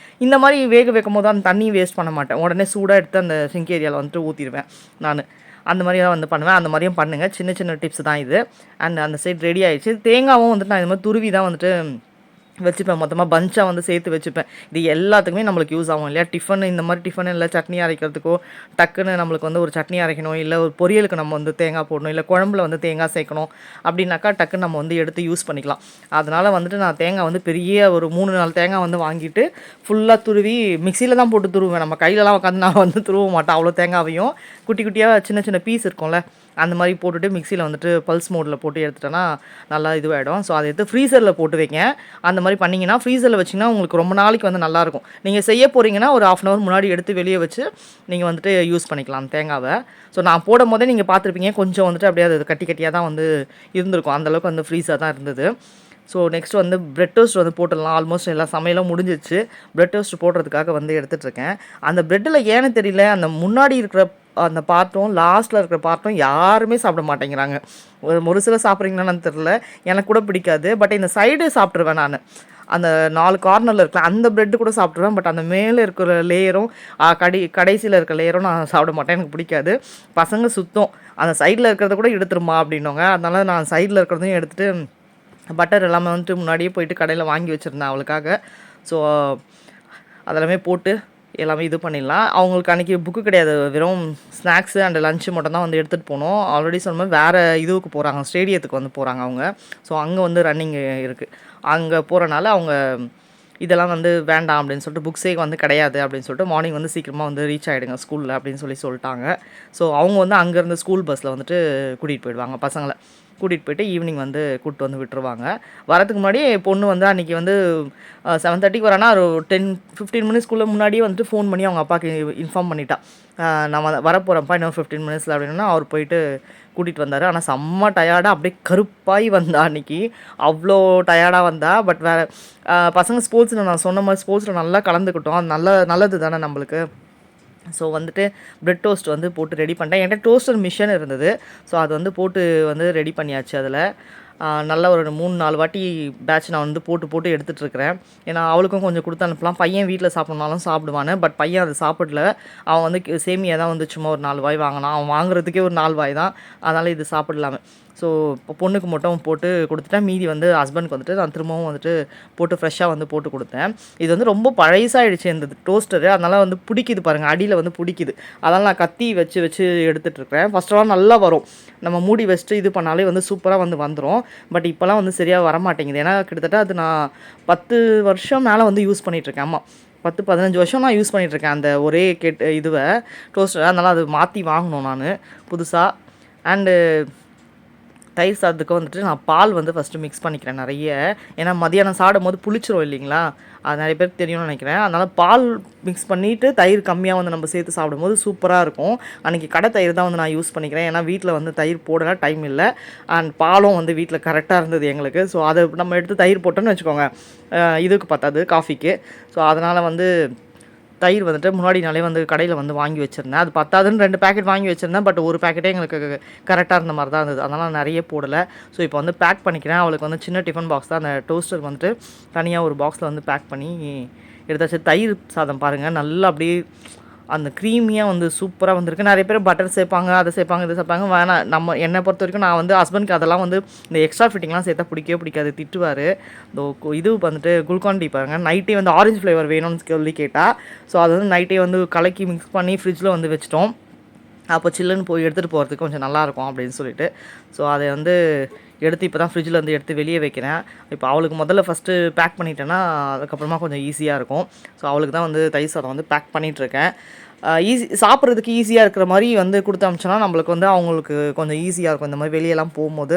[SPEAKER 1] இந்த மாதிரி வேக வைக்கும் போது அந்த தண்ணி வேஸ்ட் பண்ண மாட்டேன், உடனே சூடாக எடுத்து அந்த சிங்க் ஏரியாவில் வந்துட்டு ஊற்றிடுவேன் நான். அந்த மாதிரி தான் வந்து பண்ணுவேன். அந்த மாதிரியும் பண்ணுங்கள், சின்ன சின்ன டிப்ஸ் தான் இது. அண்ட் அந்த சைட் ரெடி ஆகிடுச்சு. தேங்காவும் வந்துட்டு நான் இந்த மாதிரி துருவி தான் வந்துட்டு வச்சுப்பேன், மொத்தமாக பஞ்சாக வந்து சேர்த்து வச்சுப்பேன். இது எல்லாத்துக்குமே நம்மளுக்கு யூஸ் ஆகும் இல்லையா? டிஃபன் இந்த மாதிரி டிஃபன் இல்லை சட்னி அரைக்கிறதுக்கோ, டக்குன்னு நம்மளுக்கு வந்து ஒரு சட்னி அரைக்கணும், இல்லை ஒரு பொரியலுக்கு நம்ம வந்து தேங்காய் போடணும், இல்லை குழம்புல வந்து தேங்காய் சேர்க்கணும் அப்படின்னாக்கா டக்குன்னு நம்ம வந்து எடுத்து யூஸ் பண்ணிக்கலாம். அதனால் வந்துட்டு நான் தேங்காய் வந்து பெரிய ஒரு 3-4 தேங்காய் வந்து வாங்கிட்டு ஃபுல்லாக துருவி மிக்சியில் தான் போட்டு துருவேன். நம்ம கையிலலாம் உட்காந்து நான் வந்து துருவ மாட்டேன். அவ்வளோ தேங்காவையும் குட்டி குட்டியாக சின்ன சின்ன பீஸ் இருக்கும்ல அந்த மாதிரி போட்டுட்டு மிக்சியில் வந்துட்டு பல்ஸ் மோடில் போட்டு எடுத்துட்டோன்னா நல்லா இதுவாகிடும். ஸோ அதை எடுத்து ஃப்ரீசரில் போட்டு வைங்க. அந்த மாதிரி பண்ணிங்கன்னா ஃப்ரீசரில் வச்சிங்கன்னா உங்களுக்கு ரொம்ப நாளைக்கு வந்து நல்லாயிருக்கும். நீங்கள் செய்ய போகிறீங்கன்னா ஒரு 1/2 hour முன்னாடி எடுத்து வெளியே வச்சு நீங்கள் வந்துட்டு யூஸ் பண்ணிக்கலாம் தேங்காவை. ஸோ நான் போடும் போதே நீங்கள் பார்த்துருப்பீங்க, கொஞ்சம் வந்துட்டு அப்படியே அது கட்டி கட்டியாக தான் வந்து இருந்திருக்கும், அந்தளவுக்கு வந்து ஃப்ரீஸாக தான் இருந்தது. ஸோ நெக்ஸ்ட் வந்து பிரெட் டோஸ்ட் வந்து போட்டுடலாம். ஆல்மோஸ்ட் எல்லா சமையலும் முடிஞ்சிச்சு. பிரெட் டோஸ்ட் போடுறதுக்காக வந்து எடுத்துகிட்ருக்கேன். அந்த பிரெட்டில் ஏன்னு தெரியல, அந்த முன்னாடி இருக்கிற அந்த பார்ட்டும் லாஸ்ட்டில் இருக்கிற பார்ட்டும் யாருமே சாப்பிட மாட்டேங்கிறாங்க. ஒரு சில சாப்பிட்றீங்களான்னு தெரில, எனக்கு கூட பிடிக்காது. பட் இந்த சைடு சாப்பிட்ருவேன் நான். அந்த 4 கார்னரில் இருக்கிற அந்த ப்ரெட்டு கூட சாப்பிட்ருவேன். பட் அந்த மேலே இருக்கிற லேயரும் கடைசியில் இருக்கிற லேயரும் நான் சாப்பிட மாட்டேன், எனக்கு பிடிக்காது. பசங்க சுத்தம் அந்த சைடில் இருக்கிறத கூட எடுத்துருமா அப்படின்னோங்க. அதனால் நான் சைடில் இருக்கிறதையும் எடுத்துகிட்டு பட்டர் எல்லாமே வந்துட்டு முன்னாடியே போயிட்டு கடையில் வாங்கி வச்சுருந்தேன் அவளுக்காக. ஸோ அதெல்லாமே போட்டு எல்லாமே இது பண்ணிடலாம். அவங்களுக்கு அன்றைக்கி புக்கு கிடையாது, வெறும் ஸ்நாக்ஸு அண்ட் லஞ்சு மட்டும் தான் வந்து எடுத்துகிட்டு போனோம். ஆல்ரெடி சொன்ன வேறு இதுவுக்கு போகிறாங்க, ஸ்டேடியத்துக்கு வந்து போகிறாங்க அவங்க. ஸோ அங்கே வந்து ரன்னிங் இருக்குது. அங்கே போகிறனால அவங்க இதெல்லாம் வந்து வேண்டாம் அப்படின்னு சொல்லிட்டு புக்ஸே வந்து கிடையாது அப்படின்னு சொல்லிட்டு மார்னிங் வந்து சீக்கிரமாக வந்து ரீச் ஆகிடுங்க ஸ்கூலில் அப்படின்னு சொல்லிட்டாங்க. ஸோ அவங்க வந்து அங்கேருந்து ஸ்கூல் பஸ்ஸில் வந்துட்டு கூட்டிகிட்டு போயிடுவாங்க பசங்களை. கூட்டிகிட்டு போயிட்டு ஈவினிங் வந்து கூப்பிட்டு வந்து விட்டுருவாங்க. வரதுக்கு முன்னாடி பொண்ணு வந்து அன்றைக்கி வந்து 7:30க்கு வரானா ஒரு 10-15 மினிட்ஸ்க்குள்ளே முன்னாடியே வந்துட்டு ஃபோன் பண்ணி அவங்க அப்பாவுக்கு இன்ஃபார்ம் பண்ணிட்டா. நான் வரப்போகிறேன்ப்பா இன்னும் 15 மினிட்ஸில் அப்படின்னா அவர் போயிட்டு கூட்டிகிட்டு வந்தார். ஆனால் செம்ம டயர்டாக அப்படியே கருப்பாகி வந்தா அன்றைக்கி. அவ்வளோ டயர்டாக வந்தா. பட் வேறு பசங்க ஸ்போர்ட்ஸில் நான் சொன்ன மாதிரி ஸ்போர்ட்ஸில் நல்லா கலந்துக்கிட்டோம். அது நல்லது தானே நம்மளுக்கு. ஸோ வந்துட்டு பிரெட் டோஸ்ட் வந்து போட்டு ரெடி பண்ணிட்டேன். என்கிட்ட டோஸ்டர் மிஷின் இருந்தது. ஸோ அது வந்து போட்டு வந்து ரெடி பண்ணியாச்சு. அதில் நல்லா ஒரு 3-4 வாட்டி பேட்ச் நான் வந்து போட்டு எடுத்துகிட்ருக்கிறேன். ஏன்னா அவளுக்கும் கொஞ்சம் கொடுத்து அனுப்பலாம். பையன் வீட்டில் சாப்பிட்னாலும் சாப்பிடுவானு. பட் பையன் அதை சாப்பிடல. அவன் வந்து சேமியா தான் வந்து சும்மா ஒரு 4 வாய் வாங்கினான். அவன் வாங்குறதுக்கே ஒரு 4 வாய் தான். அதனால் இது சாப்பிடலாமே. ஸோ இப்போ பொண்ணுக்கு மட்டும் போட்டு கொடுத்துட்டேன். மீதி வந்து ஹஸ்பண்ட்க்கு வந்துட்டு நான் திரும்பவும் வந்துட்டு போட்டு ஃப்ரெஷ்ஷாக வந்து போட்டு கொடுத்தேன். இது வந்து ரொம்ப பழசாகிடுச்சு இந்த டோஸ்டரு. அதனால் வந்து பிடிக்குது பாருங்கள், அடியில் வந்து பிடிக்குது. அதனால் நான் கத்தி வச்சு எடுத்துகிட்ருக்கிறேன். ஃபஸ்ட்டெல்லாம் நல்லா வரும். நம்ம மூடி வச்சுட்டு இது பண்ணாலே வந்து சூப்பராக வந்து வந்துடும். பட் இப்போலாம் வந்து சரியாக வரமாட்டேங்குது. ஏன்னா கிட்டத்தட்ட அது நான் 10 வருஷம் மேலே வந்து யூஸ் பண்ணிகிட்ருக்கேன். ஆமாம், 10-15 வருஷம் நான் யூஸ் பண்ணிகிட்ருக்கேன் அந்த ஒரே இதுவை டோஸ்டரை. அதனால் அது மாற்றி வாங்கணும் நான் புதுசாக. அண்டு தயிர் சாதத்துக்கு வந்துட்டு நான் பால் வந்து ஃபஸ்ட்டு மிக்ஸ் பண்ணிக்கிறேன் நிறைய. ஏன்னா மதியானம் சாப்பிடும் போது புளிச்சிரும் இல்லைங்களா, அது நிறைய பேருக்கு தெரியும்னு நினைக்கிறேன். அதனால் பால் மிக்ஸ் பண்ணிவிட்டு தயிர் கம்மியாக வந்து நம்ம சேர்த்து சாப்பிடும்போது சூப்பராக இருக்கும். அன்றைக்கி கடை தயிர் தான் வந்து நான் யூஸ் பண்ணிக்கிறேன். ஏன்னா வீட்டில் வந்து தயிர் போடலாம் டைம் இல்லை. அண்ட் பாலும் வந்து வீட்டில் கரெக்டாக இருந்தது எங்களுக்கு. ஸோ அதை நம்ம எடுத்து தயிர் போட்டோன்னு வச்சுக்கோங்க, இதுக்கு பத்தாது காஃபிக்கு. ஸோ அதனால் வந்து தயிர் வந்துட்டு முன்னாடி நாளே வந்து கடையில் வந்து வாங்கி வச்சுருந்தேன். அது பத்தாதுன்னு 2 பேக்கெட் வாங்கி வச்சுருந்தேன். பட் ஒரு பேக்கெட்டே எங்களுக்கு கரெக்டாக இருந்த மாதிரி தான் இருந்தது. அதனால் நிறைய போடலை. ஸோ இப்போ வந்து பேக் பண்ணிக்கிறேன். அவளுக்கு வந்து சின்ன டிஃபன் பாக்ஸ் தான். அந்த டோஸ்டர் வந்துட்டு தனியாக ஒரு பாக்ஸில் வந்து பேக் பண்ணி எடுத்தாச்சு. தயிர் சாதம் பாருங்கள், நல்லா அப்படியே அந்த க்ரீமியாக வந்து சூப்பராக வந்திருக்கு. நிறைய பேர் பட்டர் சேர்ப்பாங்க, அதை சேர்ப்பாங்க, இதை சேர்ப்பாங்க. வேணாம், என்னை பொறுத்த வரைக்கும் நான் வந்து ஹஸ்பண்ட்க்கு அதெல்லாம் வந்து இந்த எக்ஸ்ட்ரா ஃபிட்டிங்லாம் சேர்த்தா பிடிக்காது, திட்டுவார். இது வந்துட்டு குல்கான் டீ பாருங்கள், நைட்டே வந்து ஆரஞ்சு ஃப்ளேவர் வேணும்னு சொல்லி கேட்டால். ஸோ அது வந்து நைட்டே வந்து கலக்கி மிக்ஸ் பண்ணி ஃப்ரிட்ஜில் வந்து வச்சிட்டோம். அப்போ சில்லுன்னு போய் எடுத்துகிட்டு போகிறதுக்கு கொஞ்சம் நல்லாயிருக்கும் அப்படின்னு சொல்லிட்டு. ஸோ அதை வந்து எடுத்து இப்போ தான் ஃப்ரிட்ஜில் வந்து எடுத்து வெளியே வைக்கிறேன். இப்போ அவளுக்கு முதல்ல ஃபஸ்ட்டு பேக் பண்ணிட்டேன்னா அதுக்கப்புறமா கொஞ்சம் ஈஸியாக இருக்கும். ஸோ அவளுக்கு தான் வந்து தயிர் சாதம் வந்து பேக் பண்ணிகிட்ருக்கேன். சாப்பிட்றதுக்கு ஈஸியாக இருக்கிற மாதிரி வந்து கொடுத்து அமிச்சோன்னா நம்மளுக்கு வந்து அவங்களுக்கு கொஞ்சம் ஈஸியாக இருக்கும். இந்த மாதிரி வெளியெல்லாம் போகும்போது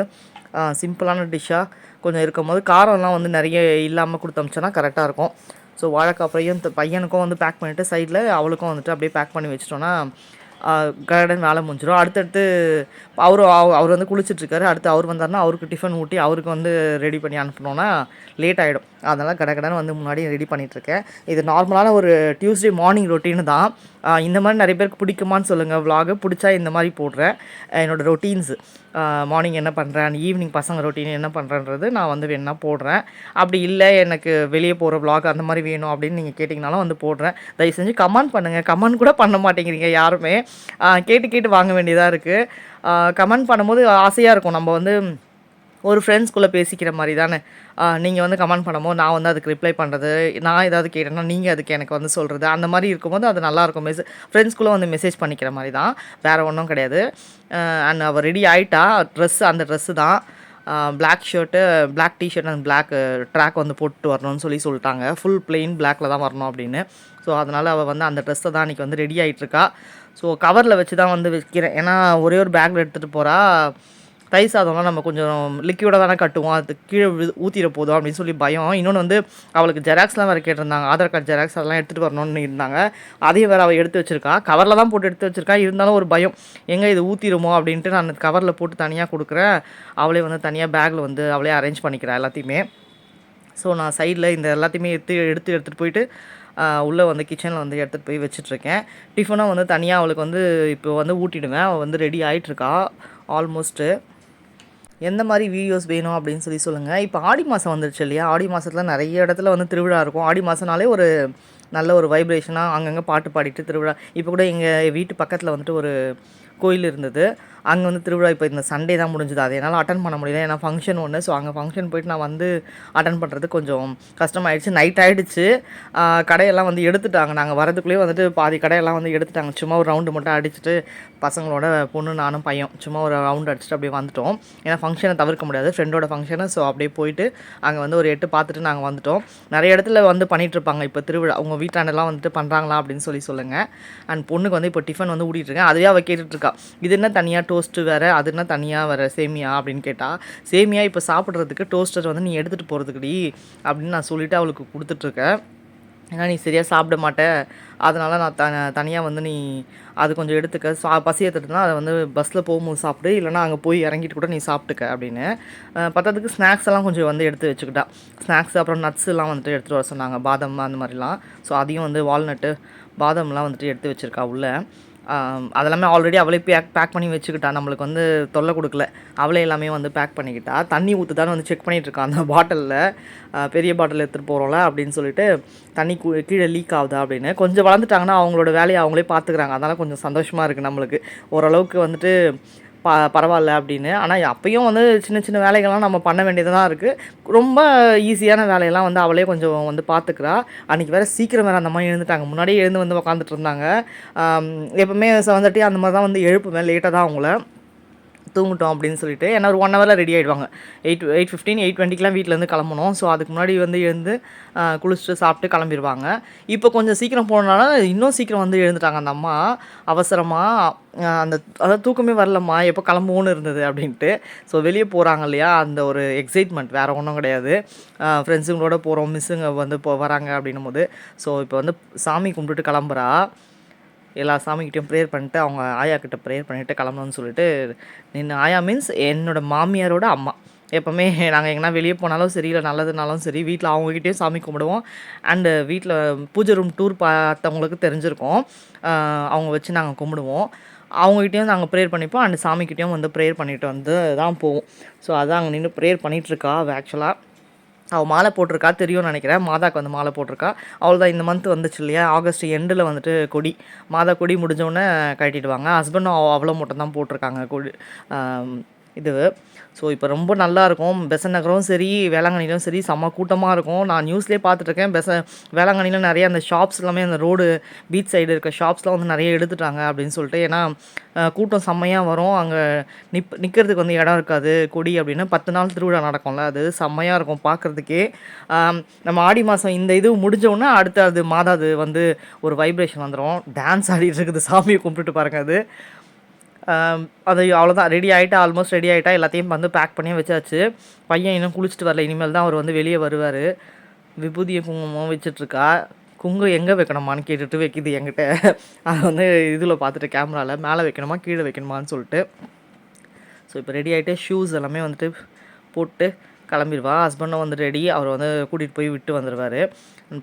[SPEAKER 1] சிம்பிளான டிஷ்ஷாக கொஞ்சம் இருக்கும்போது காரம்லாம் வந்து நிறைய இல்லாமல் கொடுத்து அமிச்சோன்னா கரெக்டாக இருக்கும். ஸோ வாழைக்காய் பையனுக்கும் வந்து பேக் பண்ணிவிட்டு சைடில் அவளுக்கும் வந்துட்டு அப்படியே பேக் பண்ணி வச்சிட்டோன்னா கடகடன் வேலை முடிஞ்சிடும். அடுத்தடுத்து அவர் வந்து குளிச்சிட்ருக்காரு. அடுத்து அவர் வந்தார்னா அவருக்கு டிஃபன் ஊட்டி அவருக்கு வந்து ரெடி பண்ணி அனுப்பினோன்னா லேட் ஆகிடும். அதனால் கடகடன் வந்து முன்னாடி ரெடி பண்ணிகிட்ருக்கேன். இது நார்மலான ஒரு டியூஸ்டே மார்னிங் ரொட்டீனு தான். இந்த மாதிரி நிறைய பேருக்கு பிடிக்குமான்னு சொல்லுங்கள். விலாகு பிடிச்சா இந்த மாதிரி போடுறேன். என்னோடய ரொட்டீன்ஸு மார்னிங் என்ன பண்ணுறேன், ஈவினிங் பசங்க ரொட்டீன் என்ன பண்ணுறேன்றது நான் வந்து வேணுன்னா போடுறேன். அப்படி இல்லை எனக்கு வெளியே போகிற விலாக் அந்த மாதிரி வேணும் அப்படின்னு நீங்கள் கேட்டிங்கனாலும் வந்து போடுறேன். தயவு செஞ்சு கமெண்ட் பண்ணுங்கள். கமெண்ட் கூட பண்ண மாட்டேங்கிறீங்க யாருமே. கேட்டு வாங்க வேண்டியதாக இருக்குது. கமெண்ட் பண்ணும்போது ஆசையாக இருக்கும். நம்ம வந்து ஒரு ஃப்ரெண்ட்ஸ்குள்ளே பேசிக்கிற மாதிரி தானே. நீங்கள் வந்து கமெண்ட் பண்ணும்போது நான் வந்து அதுக்கு ரிப்ளை பண்ணுறது, நான் ஏதாவது கேட்டேன்னா நீங்கள் அதுக்கு எனக்கு வந்து சொல்கிறது, அந்த மாதிரி இருக்கும்போது அது நல்லாயிருக்கும். ஃப்ரெண்ட்ஸ்குள்ளே வந்து மெசேஜ் பண்ணிக்கிற மாதிரி தான், வேறு ஒன்றும் கிடையாது. அண்ட் அவள் ரெடி ஆகிட்டா. அந்த ட்ரெஸ்ஸு தான் black shirt, black T-shirt and black track வந்து போட்டு வரணும்னு சொல்லிட்டாங்க. ஃபுல் பிளெயின் பிளாக்கில் தான் வரணும் அப்படின்னு. ஸோ அதனால் அவள் வந்து அந்த ட்ரெஸ்ஸை தான் அன்றைக்கி வந்து ரெடி ஆகிட்ருக்கா. ஸோ கவரில் வச்சு தான் வந்து வைக்கிறேன். ஏன்னா ஒரே ஒரு பேக்கில் எடுத்துகிட்டு போகிறா. தயிர் சாதம்லாம் நம்ம கொஞ்சம் லிக்யூடாக தானே கட்டுவோம், அது கீழே ஊற்றிட போதும் அப்படின்னு சொல்லி பயம். இன்னொன்று வந்து அவளுக்கு ஜெராக்ஸ்லாம் வேறு கேட்டிருந்தாங்க. ஆதார் கார்டு ஜெராக்ஸ் அதெல்லாம் எடுத்துகிட்டு வரணும்னு இருந்தாங்க. அதையும் வேறு அவள் எடுத்து வச்சுருக்கா. கவரில் தான் போட்டு எடுத்து வச்சுருக்கா. இருந்தாலும் ஒரு பயம், எங்கே இது ஊற்றிடுமோ அப்படின்ட்டு நான் கவரில் போட்டு தனியாக கொடுக்குறேன். அவளே வந்து தனியாக பேக்கில் வந்து அவளே அரேஞ்ச் பண்ணிக்கிறேன் எல்லாத்தையுமே. ஸோ நான் சைடில் இந்த எல்லாத்தையுமே எடுத்துகிட்டு போயிட்டு உள்ளே வந்து கிச்சனில் வந்து எடுத்துகிட்டு போய் வச்சிட்ருக்கேன். டிஃபனும் வந்து தனியாக அவளுக்கு வந்து இப்போ வந்து ஊட்டிடுவேன். அவள் வந்து ரெடி ஆகிட்ருக்கா ஆல்மோஸ்ட்டு. எந்த மாதிரி வீடியோஸ் வேணும் அப்படின்னு சொல்லுங்கள். இப்போ ஆடி மாதம் வந்துருச்சு இல்லையா, ஆடி மாதத்தில் நிறைய இடத்துல வந்து திருவிழா இருக்கும். ஆடி மாதம்னாலே ஒரு நல்ல ஒரு வைப்ரேஷனாக அங்கங்கே பாட்டு பாடிட்டு திருவிழா. இப்போ கூட எங்கள் வீட்டு பக்கத்தில் வந்துட்டு ஒரு கோயில் இருந்தது. அங்கே வந்து திருவிழா இப்போ இந்த சண்டே தான் முடிஞ்சுது. அது என்னால் அட்டன் பண்ண முடியல. ஏன்னா ஃபங்க்ஷன் ஒன்று. ஸோ அங்கே ஃபங்க்ஷன் போயிட்டு நான் வந்து அட்டன் பண்ணுறது கொஞ்சம் கஷ்டமாயிடுச்சு. நைட் ஆகிடுச்சு. கடையெல்லாம் வந்து எடுத்துட்டாங்க. நாங்கள் வரதுக்குள்ளேயே வந்துட்டு பாதி கடையெல்லாம் வந்து எடுத்துட்டாங்க. சும்மா ஒரு ரவுண்டு மட்டும் அடிச்சுட்டு பசங்களோட பொண்ணு நானும் பையன் சும்மா ஒரு ரவுண்ட் அடிச்சுட்டு அப்படியே வந்துட்டோம். ஏன்னா ஃபங்க்ஷனை தவிர்க்க முடியாது, ஃப்ரெண்டோட ஃபங்க்ஷனு. ஸோ அப்படியே போயிட்டு அங்கே வந்து ஒரு 8 பார்த்துட்டு நாங்கள் வந்துட்டோம். நிறைய இடத்துல வந்து பண்ணிகிட்ருப்பாங்க இப்போ திருவிழா. உங்கள் வீட்டாண்டெல்லாம் வந்துட்டு பண்ணுறாங்களா அப்படின்னு சொல்லுங்கள். அண்ட் பொண்ணுக்கு வந்து இப்போ டிஃபன் வந்து ஊட்டிகிட்ருக்கேன். அதுவே அவள் கேட்டுட்ருக்கா, இது என்ன தனியாக டோஸ்ட்டு வேறு, அது என்ன தனியாக வேறு சேமியா அப்படின்னு கேட்டால், சேமியா இப்போ சாப்பிட்றதுக்கு டோஸ்டர் வந்து நீ எடுத்துகிட்டு போகிறதுக்குடி அப்படின்னு நான் சொல்லிவிட்டு அவளுக்கு கொடுத்துட்ருக்கேன். ஏன்னா நீ சரியாக சாப்பிட மாட்ட, அதனால் நான் தனியாக வந்து நீ அது கொஞ்சம் எடுத்துக்க, பசி எடுத்துட்டுனா அதை வந்து பஸ்ஸில் போகும்போது சாப்பிடு, இல்லைனா அங்கே போய் இறங்கிட்டு கூட நீ சாப்பிட்டுக்க அப்படின்னு. பத்தாததுக்கு ஸ்நாக்ஸ் எல்லாம் கொஞ்சம் வந்து எடுத்து வச்சுக்கிட்டா. ஸ்நாக்ஸ் அப்புறம் நட்ஸ்லாம் வந்துட்டு எடுத்துகிட்டு வர சொன்னாங்க, பாதாம் அந்த மாதிரிலாம். ஸோ அதையும் வந்து வால்நட்டு பாதாம்லாம் வந்துட்டு எடுத்து வச்சுருக்கா உள்ள. அதெல்லாமே ஆல்ரெடி அவளே பேக் பண்ணி வச்சுக்கிட்டா. நம்மளுக்கு வந்து தொல்லை கொடுக்கல. அவளே எல்லாமே வந்து பேக் பண்ணிக்கிட்டா. தண்ணி ஊற்றுதான்னு வந்து செக் பண்ணிகிட்ருக்கான் அந்த பாட்டிலில். பெரிய பாட்டில் எடுத்துகிட்டு போகிறோம்ல அப்படின்னு சொல்லிட்டு, தண்ணி கீழே லீக் ஆகுதா அப்படின்னு. கொஞ்சம் வளர்ந்துட்டாங்கன்னா அவங்களோட வேலையை அவங்களே பார்த்துக்கிறாங்க. அதனால் கொஞ்சம் சந்தோஷமாக இருக்குது நம்மளுக்கு. ஓரளவுக்கு வந்துட்டு பரவாயில்ல அப்படின்னு. ஆனால் அப்பயும் வந்து சின்ன சின்ன வேலைகள்லாம் நம்ம பண்ண வேண்டியதாக இருக்குது. ரொம்ப ஈஸியான வேலையெல்லாம் வந்து அவளே கொஞ்சம் வந்து பார்த்துக்கிறா. அன்றைக்கி வேறு சீக்கிரம் வேறு அந்த மாதிரி எழுந்துட்டாங்க. முன்னாடியே எழுந்து வந்து உக்காந்துட்டு இருந்தாங்க. எப்போவுமே 7:30 அந்த மாதிரி தான் வந்து எழுப்புவேன். லேட்டாக தான் அவங்கள தூங்கிட்டோம் அப்படின்னு சொல்லிட்டு. ஏன்னா ஒரு 1 ஹவரில் ரெடி ஆகிடுவாங்க. 8:15 8:20க்கெலாம் வீட்டிலேருந்து கிளம்பணும். ஸோ அதுக்கு முன்னாடி வந்து எழுந்து குளிச்சுட்டு சாப்பிட்டு கிளம்பிடுவாங்க. இப்போ கொஞ்சம் சீக்கிரம் போனனால இன்னும் சீக்கிரம் வந்து எழுந்துட்டாங்க அந்த அம்மா. அவசரமாக அதாவது தூக்கமே வரலம்மா, எப்போ கிளம்புவோன்னு இருந்தது அப்படின்ட்டு. ஸோ வெளியே போகிறாங்க இல்லையா, அந்த ஒரு எக்ஸைட்மெண்ட் வேறு ஒன்றும் கிடையாது. ஃப்ரெண்ட்ஸுங்களோட போகிறோம், மிஸ்ஸுங்க வந்து வராங்க அப்படின்னும் போது. ஸோ இப்போ வந்து சாமி கும்பிட்டுட்டு கிளம்புறா. எல்லா சாமிக்கிட்டையும் ப்ரேயர் பண்ணிட்டு அவங்க ஆயா கிட்ட ப்ரேயர் பண்ணிவிட்டு கிளம்பணும்னு சொல்லிட்டு நின்று. ஆயா மீன்ஸ் என்னோடய மாமியாரோட அம்மா. எப்போவுமே நாங்கள் எங்கன்னா வெளியே போனாலும் சரி, இல்லை நல்லதுனாலும் சரி, வீட்டில் அவங்ககிட்டயும் சாமி கும்பிடுவோம். அண்டு வீட்டில் பூஜை ரூம் டூர் பார்த்தவங்களுக்கு தெரிஞ்சிருக்கோம். அவங்க வச்சு நாங்கள் கும்பிடுவோம். அவங்ககிட்டயும் நாங்கள் ப்ரேயர் பண்ணிப்போம். அண்டு சாமிக்கிட்டேயும் வந்து ப்ரேயர் பண்ணிவிட்டு வந்து தான் போவோம். ஸோ அதான் அங்கே நின்று ப்ரேயர் பண்ணிகிட்ருக்கா ஆக்சுவலாக. அவள் மாலை போட்டிருக்கா, தெரியும்னு நினைக்கிறேன். மாதாக்கு வந்து மாலை போட்டிருக்கா. அவள் தான் இந்த மந்த் வந்துச்சு இல்லையா, ஆகஸ்ட் எண்டில் வந்துட்டு கொடி, மாதா கொடி முடிஞ்சோடனே கட்டிடுவாங்க. ஹஸ்பண்டும் அவ்வளோ மட்டும் தான் போட்டிருக்காங்க கொடி இது. ஸோ இப்போ ரொம்ப நல்லாயிருக்கும். பெசன் நகரும் சரி, வேளாங்கண்ணிலும் சரி, செம்ம கூட்டமாக இருக்கும். நான் நியூஸ்லேயே பார்த்துட்ருக்கேன். வேளாங்கண்ணியில் நிறைய அந்த ஷாப்ஸ் எல்லாமே, அந்த ரோடு பீச் சைடு இருக்க ஷாப்ஸ்லாம் வந்து நிறைய எடுத்துட்டாங்க அப்படின்னு சொல்லிட்டு. ஏன்னா கூட்டம் செம்மையாக வரும். அங்கே நிற்கிறதுக்கு வந்து இடம் இருக்காது. கொடி அப்படின்னு 10 நாள் திருவிழா நடக்கும்ல, அது செம்மையாக இருக்கும் பார்க்குறதுக்கே. நம்ம ஆடி மாதம் இந்த இது முடிஞ்சோடனே அடுத்து அது மாதாது வந்து ஒரு வைப்ரேஷன் வந்துடும். டான்ஸ் ஆடிட்டு இருக்குது, சாமியை கும்பிட்டுட்டு பாருங்க. அது அவ்வளோதான், ரெடி ஆகிட்டா, ஆல்மோஸ்ட் ரெடி ஆகிட்டா. எல்லாத்தையும் வந்து பேக் பண்ணி வச்சாச்சு. பையன் இன்னும் குளிச்சுட்டு வரல. இனிமேல் தான் அவர் வந்து வெளியே வருவார். விபூதியை குங்குமம் வச்சிட்ருக்கா. குங்கு எங்கே வைக்கணுமான்னு கேட்டுட்டு வைக்கிது என்கிட்ட. அதை வந்து இதில் பார்த்துட்டு கேமராவில் மேலே வைக்கணுமா கீழே வைக்கணுமான்னு சொல்லிட்டு. ஸோ இப்போ ரெடி ஆகிட்டு ஷூஸ் எல்லாமே வந்துட்டு போட்டு கிளம்பிடுவா. ஹஸ்பண்டும் வந்து ரெடி. அவர் வந்து கூட்டிகிட்டு போய் விட்டு வந்துடுவார்.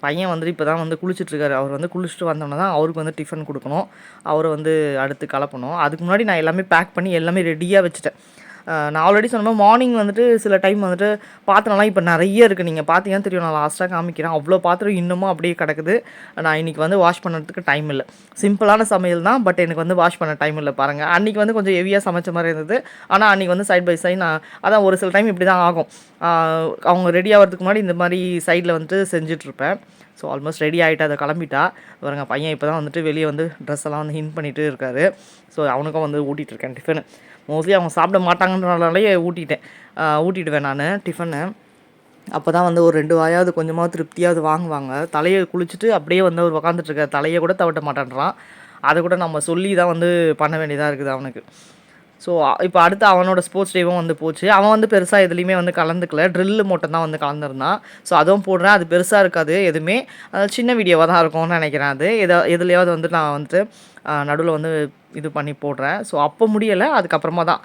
[SPEAKER 1] பையன் வந்துட்டு இப்போ தான் வந்து குளிச்சுட்ருக்காரு. அவர் வந்து குளிச்சுட்டு வந்தோன்னே தான் அவருக்கு வந்து டிஃபன் கொடுக்கணும். அவரை வந்து அடுத்து கிளப்பணும். அதுக்கு முன்னாடி நான் எல்லாமே பேக் பண்ணி எல்லாமே ரெடியாக வச்சுட்டேன். நான் ஆல்ரெடி சொன்ன மாதிரி மார்னிங் வந்துட்டு சில டைம் வந்துட்டு பாத்திரம்லாம் இப்போ நிறைய இருக்குது. நீங்கள் பார்த்தீங்கன்னா தெரியும், நான் லாஸ்ட்டாக காமிக்கிறேன். அவ்வளோ பாத்திரம் இன்னமும் அப்படியே கிடக்குது. நான் இன்றைக்கி வந்து வாஷ் பண்ணுறதுக்கு டைம் இல்லை. சிம்பிளான சமையல் தான், பட் எனக்கு வந்து வாஷ் பண்ண டைம் இல்லை பாருங்கள். அன்றைக்கி வந்து கொஞ்சம் ஹெவியாக சமைச்ச மாதிரி இருந்தது. ஆனால் அன்றைக்கி வந்து சைட் பை சைட் நான் அதான் ஒரு சில டைம் இப்படி தான் ஆகும். அவங்க ரெடி ஆகிறதுக்கு முன்னாடி இந்த மாதிரி சைடில் வந்துட்டு செஞ்சிட்ருப்பேன். ஸோ ஆல்மோஸ்ட் ரெடி ஆகிட்டு அதை கிளம்பிட்டா. பாருங்க, பையன் இப்போ தான் வந்துட்டு வெளியே வந்து ட்ரெஸ் எல்லாம் வந்து ஹின் பண்ணிகிட்டு இருக்காரு. ஸோ அவனுக்கும் வந்து ஊட்டிகிட்ருக்கேன் டிஃபனு. மோஸ்ட்லி அவங்க சாப்பிட மாட்டாங்கன்றனாலே ஊட்டிடுவேன் நான் டிஃபனு. அப்போ தான் வந்து ஒரு 2 வாயாவது கொஞ்சமாக திருப்தியாவது வாங்குவாங்க. தலையை குளிச்சுட்டு அப்படியே வந்து அவர் உக்காந்துட்ருக்கார். தலையை கூட தவட்ட மாட்டேன்றான். அதை கூட நம்ம சொல்லி தான் வந்து பண்ண வேண்டியதாக இருக்குது அவனுக்கு. ஸோ இப்போ அடுத்து அவனோட ஸ்போர்ட்ஸ் டேவும் வந்து போச்சு. அவன் வந்து பெருசாக எதுலேயுமே வந்து கலந்துக்கல. ட்ரில்லு மட்டும் தான் வந்து கலந்துருந்தான். ஸோ அதுவும் போடுறேன். அது பெருசாக இருக்காது எதுவுமே, சின்ன வீடியோவாக தான் இருக்கும்னு நினைக்கிறேன். அது எதுலையாவது வந்து நான் வந்துட்டு நடுவில் வந்து இது பண்ணி போடுறேன். ஸோ அப்போ முடியலை, அதுக்கப்புறமா தான்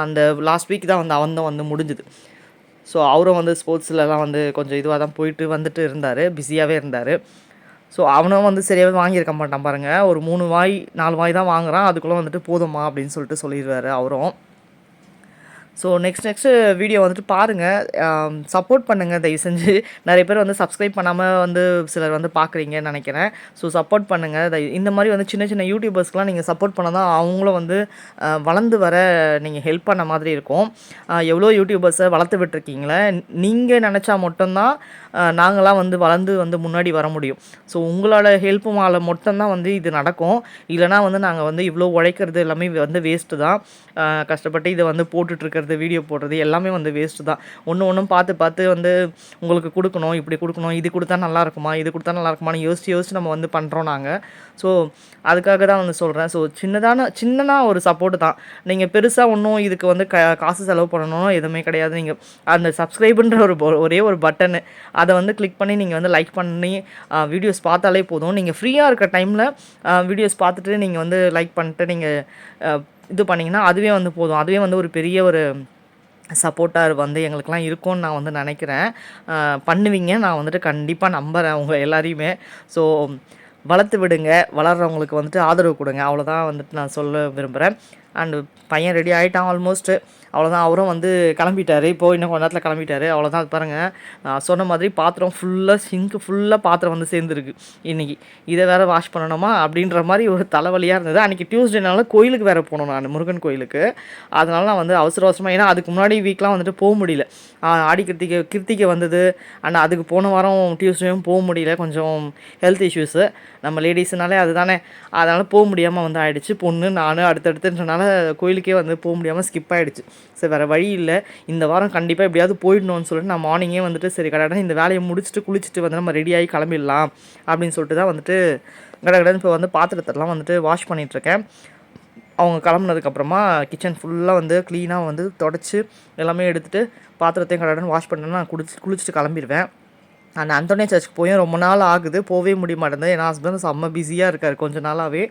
[SPEAKER 1] அந்த லாஸ்ட் வீக் தான் வந்து அவன் தான் வந்து முடிஞ்சுது. ஸோ அவரும் வந்து ஸ்போர்ட்ஸ்லலாம் வந்து கொஞ்சம் இதுவாக தான் போயிட்டு வந்துட்டு இருந்தார், பிஸியாகவே இருந்தார். ஸோ அவனும் வந்து சரியாகவே வாங்கியிருக்க மாட்டான் பாருங்கள். ஒரு 3 வாய் 4 வாய் தான் வாங்குறான். அதுக்குள்ளே வந்துட்டு போதுமா அப்படின்னு சொல்லிட்டு சொல்லிடுவார் அவரும். ஸோ நெக்ஸ்ட்டு வீடியோ வந்துட்டு பாருங்கள், சப்போர்ட் பண்ணுங்கள் தயவு செஞ்சு. நிறைய பேர் வந்து சப்ஸ்கிரைப் பண்ணாமல் வந்து சிலர் வந்து பார்க்குறீங்கன்னு நினைக்கிறேன். ஸோ சப்போர்ட் பண்ணுங்கள். இந்த மாதிரி வந்து சின்ன சின்ன யூடியூபர்ஸ்க்கெலாம் நீங்கள் சப்போர்ட் பண்ணால் தான் அவங்களும் வந்து வளர்ந்து வர நீங்கள் ஹெல்ப் பண்ண மாதிரி இருக்கும். எவ்வளோ யூடியூபர்ஸை வளர்த்து விட்டுருக்கீங்களே, நீங்கள் நினச்சா மட்டும்தான் நாங்களாம் வந்து வளர்ந்து வந்து முன்னாடி வர முடியும். ஸோ உங்களோட ஹெல்ப்புமால மட்டும்தான் வந்து இது நடக்கும். இல்லைனா வந்து நாங்கள் வந்து இவ்வளோ உழைக்கிறது எல்லாமே வந்து வேஸ்ட்டு தான். கஷ்டப்பட்டு இதை வந்து போட்டுட்ருக்கிறது, வீடியோ போடுறது எல்லாமே வந்து வேஸ்ட்டு தான். ஒன்றும் பார்த்து வந்து உங்களுக்கு கொடுக்கணும், இப்படி கொடுக்கணும், இது கொடுத்தா நல்லாயிருக்குமா, இது கொடுத்தா நல்லாயிருக்குமான்னு யோசித்து நம்ம வந்து பண்ணுறோம் நாங்கள். ஸோ அதுக்காக தான் வந்து சொல்கிறேன். ஸோ சின்னதாக ஒரு சப்போர்ட்டு தான். நீங்கள் பெருசாக ஒன்றும் இதுக்கு வந்து காசு செலவு பண்ணணும் எதுவுமே கிடையாது. நீங்கள் அந்த சப்ஸ்கிரைபுன்ற ஒரே ஒரு பட்டனு அதை வந்து கிளிக் பண்ணி நீங்கள் வந்து லைக் பண்ணி வீடியோஸ் பார்த்தாலே போதும். நீங்கள் ஃப்ரீயாக இருக்க டைமில் வீடியோஸ் பார்த்துட்டு நீங்கள் வந்து லைக் பண்ணிட்டு நீங்கள் இது பண்ணிங்கன்னா அதுவே வந்து போதும். அதுவே வந்து ஒரு பெரிய ஒரு சப்போர்ட்டாக வந்து எங்களுக்கெலாம் இருக்கும்னு நான் வந்து நினைக்கிறேன். பண்ணுவீங்க, நான் வந்துட்டு கண்டிப்பாக நம்புகிறேன் உங்கள் எல்லாரையுமே. ஸோ வளர்த்து விடுங்க, வளர்கிறவங்களுக்கு வந்துட்டு ஆதரவு கொடுங்க, அவ்வளோதான் வந்துட்டு நான் சொல்ல விரும்புகிறேன். அண்டு பையன் ரெடி ஆகிட்டான் ஆல்மோஸ்ட்டு. அவ்வளோதான், அவரும் வந்து கிளம்பிட்டார். இப்போது இன்னும் கொஞ்ச நேரத்தில் கிளம்பிட்டார். அவ்வளோதான். அது பாருங்கள், நான் சொன்ன மாதிரி பாத்திரம் ஃபுல்லாக சிங்க்கு ஃபுல்லாக பாத்திரம் வந்து சேர்ந்துருக்கு இன்றைக்கி. இதை வேறு வாஷ் பண்ணணுமா அப்படின்ற மாதிரி ஒரு தலைவலியாக இருந்தது. அன்றைக்கி டியூஸ்டேனால கோயிலுக்கு வேறு போகணும், நான் முருகன் கோயிலுக்கு. அதனால் நான் வந்து அவசரமாக, ஏன்னா அதுக்கு முன்னாடி வீக்லாம் வந்துட்டு போக முடியல. ஆடி கிருத்திகை வந்தது. அண்ட் அதுக்கு போன வாரம் டியூஸ்டேவும் போக முடியல, கொஞ்சம் ஹெல்த் இஷ்யூஸு. நம்ம லேடிஸ்னாலே அதுதானே, அதனால் போக முடியாமல் வந்து ஆகிடுச்சு. பொண்ணு நான் அடுத்தடுத்துன்றனால கோயிலுக்கே வந்து போக முடியாமல் ஸ்கிப் ஆகிடுச்சு. சரி, வேறு வழி இல்லை, இந்த வாரம் கண்டிப்பாக எப்படியாவது போயிடணும்னு சொல்லிட்டு நான் மார்னிங்கே வந்துட்டு சரி கரெக்டாக இந்த வேலையை முடிச்சுட்டு குளிச்சுட்டு வந்து நம்ம ரெடியாகி கிளம்பிடலாம் அப்படின்னு சொல்லிட்டு தான் வந்துட்டு கடகடன்னு இப்போ வந்து பாத்திரத்தெல்லாம் வந்துட்டு வாஷ் பண்ணிகிட்ருக்கேன். அவங்க கிளம்புனதுக்கப்புறமா கிச்சன் ஃபுல்லாக வந்து க்ளீனாக வந்து தொடச்சி எல்லாமே எடுத்துகிட்டு பாத்திரத்தையும் கடகடன்னு வாஷ் பண்ணேன்னா நான் குளிச்சுட்டு கிளம்பிடுவேன். அந்த அந்தோனியா சர்ச்சுக்கு போய் ரொம்ப நாள் ஆகுது, போகவே முடிய மாட்டேங்குது. என் ஹஸ்பண்ட் செம்ம பிஸியாக இருக்கார் கொஞ்ச நாளாகவே.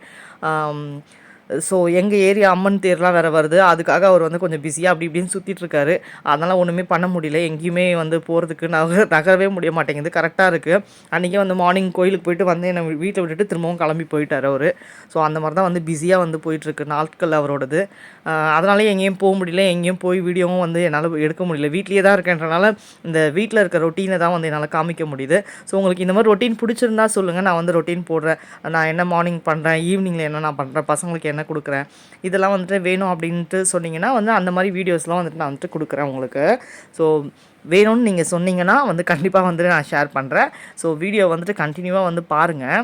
[SPEAKER 1] ஸோ எங்கள் ஏரியா அம்மன் தேர்லாம் வேறு வருது, அதுக்காக அவர் வந்து கொஞ்சம் பிஸியாக அப்படி இப்படின்னு சுற்றிட்டுருக்காரு. அதனால் ஒன்றுமே பண்ண முடியல, எங்கேயுமே வந்து போகிறதுக்கு நகரவே முடிய மாட்டேங்குது. கரெக்டாக இருக்குது. அன்றைக்கே வந்து மார்னிங் கோயிலுக்கு போயிட்டு வந்து என்னை வீட்டில் விட்டுட்டு திரும்பவும் கிளம்பி போயிட்டார் அவர். ஸோ அந்த மாதிரி தான் வந்து பிஸியாக வந்து போயிட்டுருக்கு நாட்கள் அவரோடது. அதனாலே எங்கேயும் போக முடியல, எங்கேயும் போய் வீடியோவும் வந்து என்னால் எடுக்க முடியல. வீட்லேயே தான் இருக்கேன்றனால இந்த வீட்டில் இருக்க ரொட்டீனை தான் வந்து என்னால் காமிக்க முடியுது. ஸோ உங்களுக்கு இந்த மாதிரி ரொட்டீன் பிடிச்சிருந்தா சொல்லுங்கள், நான் வந்து ரொட்டீன் போடுறேன். நான் என்ன மார்னிங் பண்ணுறேன், ஈவினிங்கில் என்ன நான் பண்ணுறேன், பசங்களுக்கு என்ன கொடுக்குறேன், இதெல்லாம் வந்துட்டு வேணும் அப்படின்ட்டு சொன்னீங்கன்னா வந்து அந்த மாதிரி வீடியோஸ்லாம் வந்துட்டு நான் வந்துட்டு கொடுக்குறேன் உங்களுக்கு. ஸோ வேணும்னு நீங்கள் சொன்னீங்கன்னா வந்து கண்டிப்பாக வந்துட்டு நான் ஷேர் பண்ணுறேன். ஸோ வீடியோ வந்துட்டு கண்டினியூவாக வந்து பாருங்கள்.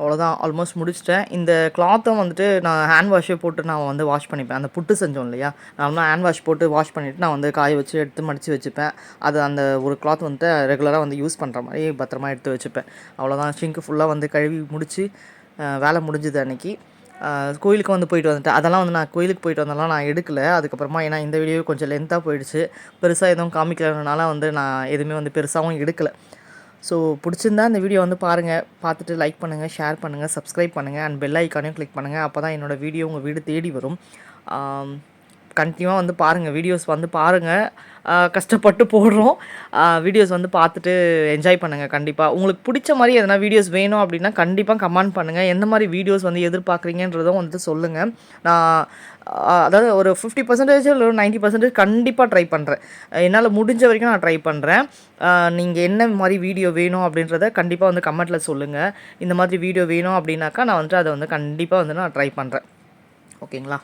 [SPEAKER 1] அவ்வளோதான், ஆல்மோஸ்ட் முடிச்சிட்டேன். இந்த கிளாத்தும் வந்துட்டு நான் ஹேண்ட் வாஷே போட்டு நான் வந்து வாஷ் பண்ணிப்பேன். அந்த புட்டு செஞ்சோம் இல்லையா, நான் ஹேண்ட் வாஷ் போட்டு வாஷ் பண்ணிவிட்டு நான் வந்து காய வச்சு எடுத்து மடித்து வச்சுப்பேன். அது அந்த ஒரு கிளாத் வந்துட்டு ரெகுலராக வந்து யூஸ் பண்ணுற மாதிரி பத்திரமா எடுத்து வச்சுப்பேன். அவ்வளோதான், ஷிங்க்கு ஃபுல்லாக வந்து கழுவி முடித்து வேலை முடிஞ்சுது அன்றைக்கி. கோயிலுக்கு வந்து போயிட்டு வந்துட்டேன். அதெல்லாம் வந்து நான் கோயிலுக்கு போயிட்டு வந்தாலும் நான் எடுக்கலை அதுக்கப்புறமா. ஏன்னா இந்த வீடியோ கொஞ்சம் லென்த்தாக போயிடுச்சு, பெருசாக எதுவும் காமிக்கிறதுனால வந்து நான் எதுவுமே வந்து பெருசாகவும் எடுக்கலை. ஸோ பிடிச்சிருந்தா இந்த வீடியோ வந்து பாருங்கள், பார்த்துட்டு லைக் பண்ணுங்கள், ஷேர் பண்ணுங்கள், சப்ஸ்கிரைப் பண்ணுங்கள், அண்ட் பெல் ஐக்கானையும் கிளிக் பண்ணுங்கள். அப்போ தான் என்னோடய வீடியோ உங்கள் வீடு தேடி வரும். கண்டினியூவாக வந்து பாருங்கள், வீடியோஸ் வந்து பாருங்கள். கஷ்டப்பட்டு போடுறோம், வீடியோஸ் வந்து பார்த்துட்டு என்ஜாய் பண்ணுங்கள். கண்டிப்பாக உங்களுக்கு பிடிச்ச மாதிரி எதனா வீடியோஸ் வேணும் அப்படின்னா கண்டிப்பாக கமெண்ட் பண்ணுங்கள். எந்த மாதிரி வீடியோஸ் வந்து எதிர்பார்க்குறீங்கன்றதும் வந்துட்டு சொல்லுங்கள். நான் அதாவது ஒரு 50% இல்லை ஒரு 90% கண்டிப்பாக ட்ரை பண்ணுறேன். என்னால் முடிஞ்ச வரைக்கும் நான் ட்ரை பண்ணுறேன். நீங்கள் என்ன மாதிரி வீடியோ வேணும் அப்படின்றத கண்டிப்பாக வந்து கமெண்ட்டில் சொல்லுங்கள். இந்த மாதிரி வீடியோ வேணும் அப்படின்னாக்கா நான் வந்துட்டு அதை வந்து கண்டிப்பாக வந்து நான் ட்ரை பண்ணுறேன். ஓகேங்களா?